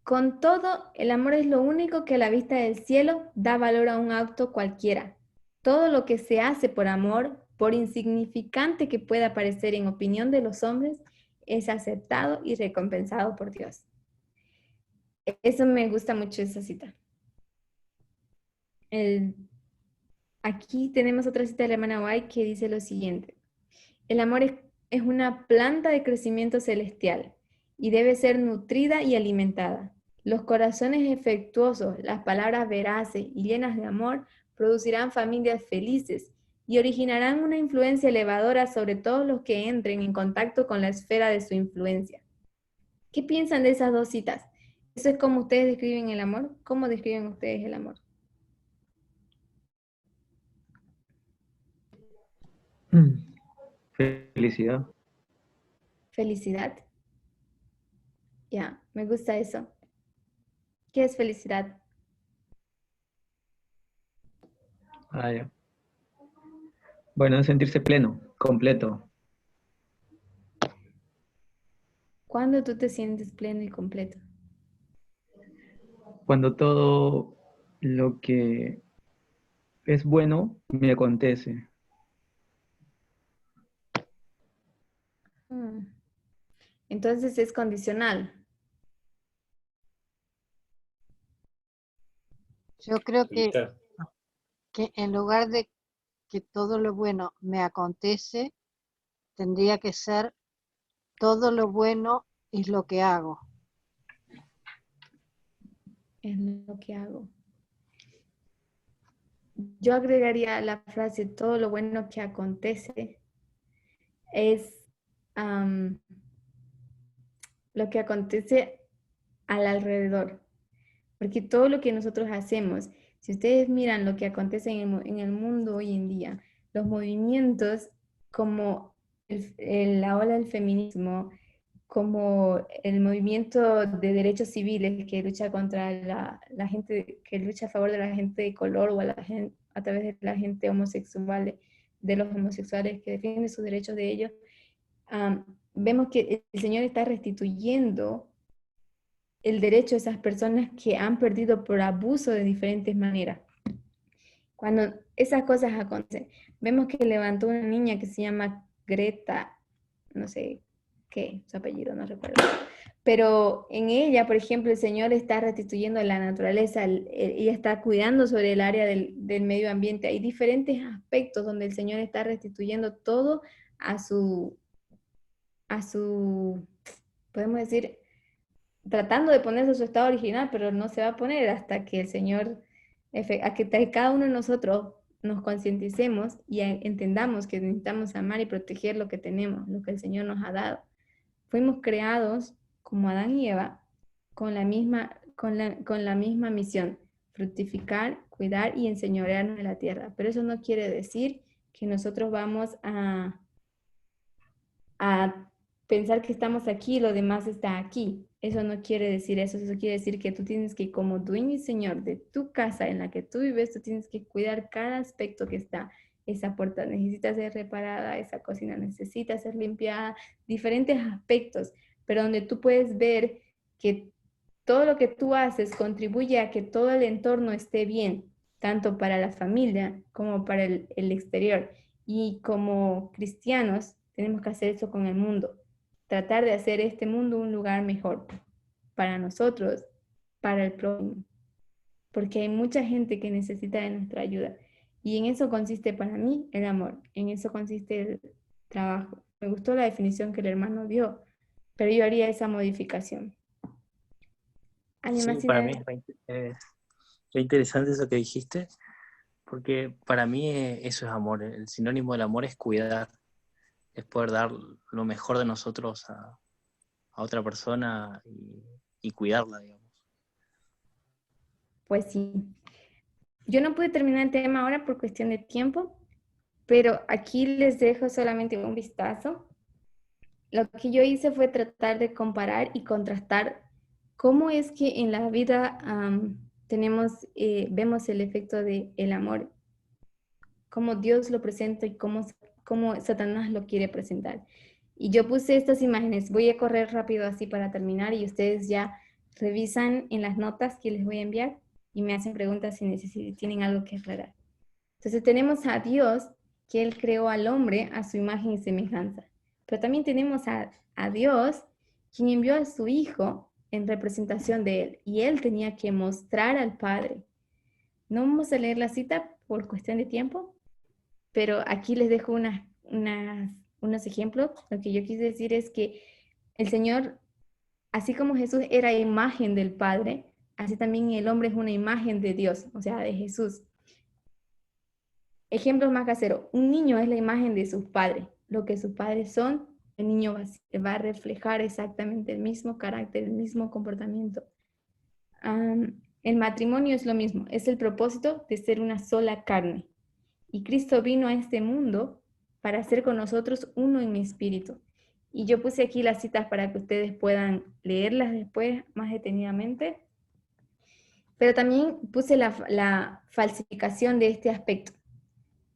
Con todo, el amor es lo único que a la vista del cielo da valor a un acto cualquiera. Todo lo que se hace por amor, por insignificante que pueda parecer en opinión de los hombres, es aceptado y recompensado por Dios. Eso me gusta mucho, esa cita. Aquí tenemos otra cita de la hermana White que dice lo siguiente. El amor es una planta de crecimiento celestial y debe ser nutrida y alimentada. Los corazones efectuosos, las palabras veraces y llenas de amor producirán familias felices y originarán una influencia elevadora sobre todos los que entren en contacto con la esfera de su influencia. ¿Qué piensan de esas dos citas? ¿Eso es como ustedes describen el amor? ¿Cómo describen ustedes el amor? Felicidad. Felicidad. Ya, me gusta eso. ¿Qué es felicidad? Ah, ya. Bueno, es sentirse pleno, completo. ¿Cuándo tú te sientes pleno y completo? Cuando todo lo que es bueno me acontece. Entonces es condicional. Yo creo que Evita. en lugar de que todo lo bueno me acontece, tendría que ser todo lo bueno es lo que hago. Es lo que hago. Yo agregaría la frase, todo lo bueno que acontece es lo que acontece al alrededor. Porque todo lo que nosotros hacemos, si ustedes miran lo que acontece en el mundo hoy en día, los movimientos como la ola del feminismo, como el movimiento de derechos civiles que lucha contra la gente, que lucha a favor de la gente de color o a través de la gente homosexual, de los homosexuales que defienden sus derechos de ellos, vemos que el Señor está restituyendo el derecho a esas personas que han perdido por abuso de diferentes maneras. Cuando esas cosas acontecen, vemos que levantó una niña que se llama Greta, no sé qué, su apellido, no recuerdo. Pero en ella, por ejemplo, el Señor está restituyendo la naturaleza, ella está cuidando sobre el área del medio ambiente. Hay diferentes aspectos donde el Señor está restituyendo todo a su, podemos decir, tratando de ponerse a su estado original, pero no se va a poner hasta que el Señor, a que cada uno de nosotros nos concienticemos y entendamos que necesitamos amar y proteger lo que tenemos, lo que el Señor nos ha dado. Fuimos creados como Adán y Eva con la misma misión, fructificar, cuidar y enseñorearnos de la tierra. Pero eso no quiere decir que nosotros vamos a pensar que estamos aquí y lo demás está aquí. Eso no quiere decir eso quiere decir que tú tienes que, como dueño y señor de tu casa en la que tú vives, tú tienes que cuidar cada aspecto que está. Esa puerta necesita ser reparada, esa cocina necesita ser limpiada, diferentes aspectos, pero donde tú puedes ver que todo lo que tú haces contribuye a que todo el entorno esté bien, tanto para la familia como para el exterior. Y como cristianos tenemos que hacer eso con el mundo, tratar de hacer este mundo un lugar mejor para nosotros, para el prójimo, porque hay mucha gente que necesita de nuestra ayuda. Y en eso consiste para mí el amor, en eso consiste el trabajo. Me gustó la definición que el hermano dio, pero yo haría esa modificación. Sí, para mí es interesante eso que dijiste, porque para mí eso es amor. El sinónimo del amor es cuidar, es poder dar lo mejor de nosotros a otra persona y cuidarla, digamos. Pues sí. Yo no pude terminar el tema ahora por cuestión de tiempo, pero aquí les dejo solamente un vistazo. Lo que yo hice fue tratar de comparar y contrastar cómo es que en la vida vemos el efecto del amor, cómo Dios lo presenta y cómo Satanás lo quiere presentar. Y yo puse estas imágenes. Voy a correr rápido así para terminar y ustedes ya revisan en las notas que les voy a enviar y me hacen preguntas si tienen algo que aclarar. Entonces tenemos a Dios, que Él creó al hombre a su imagen y semejanza. Pero también tenemos a Dios, quien envió a su Hijo en representación de Él. Y Él tenía que mostrar al Padre. No vamos a leer la cita por cuestión de tiempo, pero aquí les dejo unos ejemplos. Lo que yo quise decir es que el Señor, así como Jesús era imagen del Padre, así también el hombre es una imagen de Dios, o sea, de Jesús. Ejemplos más caseros. Un niño es la imagen de sus padres. Lo que sus padres son, el niño va a reflejar exactamente el mismo carácter, el mismo comportamiento. El matrimonio es lo mismo. Es el propósito de ser una sola carne. Y Cristo vino a este mundo para hacer con nosotros uno en espíritu. Y yo puse aquí las citas para que ustedes puedan leerlas después más detenidamente. Pero también puse la falsificación de este aspecto.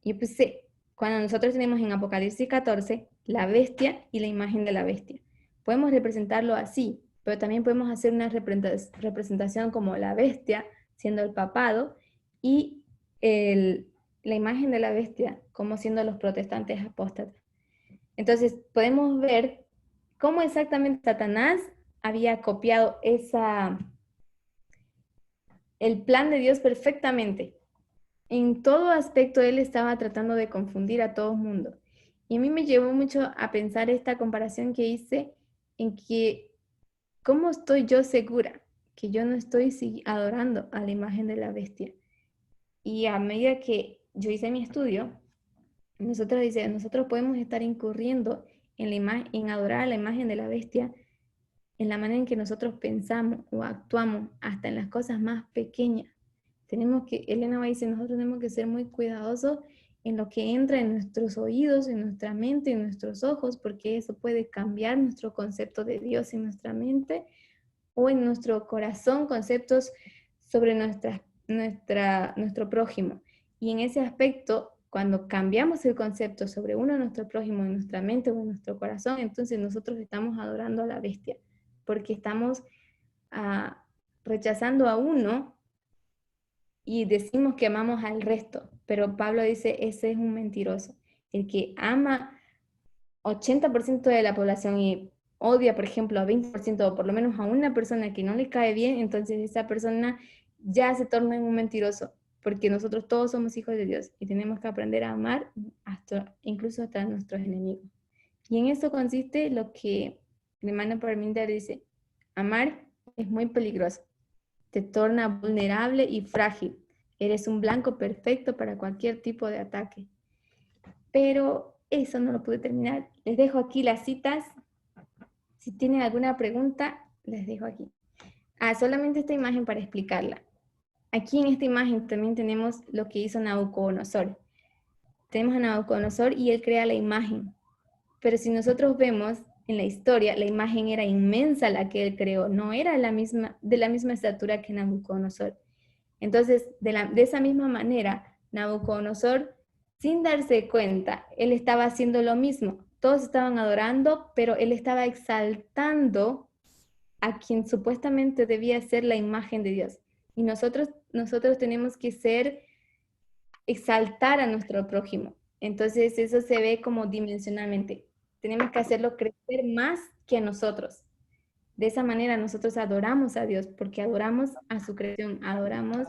Yo puse, cuando nosotros tenemos en Apocalipsis 14, la bestia y la imagen de la bestia. Podemos representarlo así, pero también podemos hacer una representación como la bestia, siendo el papado, y la imagen de la bestia, como siendo los protestantes apóstatas. Entonces, podemos ver cómo exactamente Satanás había copiado el plan de Dios perfectamente. En todo aspecto él estaba tratando de confundir a todo el mundo. Y a mí me llevó mucho a pensar esta comparación que hice en que, ¿cómo estoy yo segura que yo no estoy adorando a la imagen de la bestia? Y a medida que yo hice mi estudio, nosotros podemos estar incurriendo en adorar a la imagen de la bestia en la manera en que nosotros pensamos o actuamos, hasta en las cosas más pequeñas. Elena va a decir, nosotros tenemos que ser muy cuidadosos en lo que entra en nuestros oídos, en nuestra mente, en nuestros ojos, porque eso puede cambiar nuestro concepto de Dios en nuestra mente o en nuestro corazón, conceptos sobre nuestro prójimo. Y en ese aspecto, cuando cambiamos el concepto sobre uno de nuestro prójimo en nuestra mente o en nuestro corazón, entonces nosotros estamos adorando a la bestia, porque estamos rechazando a uno y decimos que amamos al resto, pero Pablo dice, ese es un mentiroso. El que ama 80% de la población y odia, por ejemplo, a 20% o por lo menos a una persona que no le cae bien, entonces esa persona ya se torna en un mentiroso, porque nosotros todos somos hijos de Dios y tenemos que aprender a amar incluso hasta a nuestros enemigos. Y en eso consiste lo que el hermano Parminder dice, amar es muy peligroso. Te torna vulnerable y frágil. Eres un blanco perfecto para cualquier tipo de ataque. Pero eso no lo pude terminar. Les dejo aquí las citas. Si tienen alguna pregunta, les dejo aquí. Solamente esta imagen para explicarla. Aquí en esta imagen también tenemos lo que hizo Nabucodonosor. Tenemos a Nabucodonosor y él crea la imagen. Pero si nosotros vemos en la historia, la imagen era inmensa la que él creó, no era de la misma estatura que Nabucodonosor. Entonces, de esa misma manera, Nabucodonosor, sin darse cuenta, él estaba haciendo lo mismo. Todos estaban adorando, pero él estaba exaltando a quien supuestamente debía ser la imagen de Dios. Y nosotros tenemos que exaltar a nuestro prójimo. Entonces, eso se ve como dimensionalmente. Tenemos que hacerlo crecer más que a nosotros. De esa manera nosotros adoramos a Dios, porque adoramos a su creación, adoramos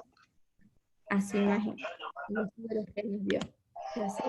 a su imagen, los que Él nos dio. Gracias.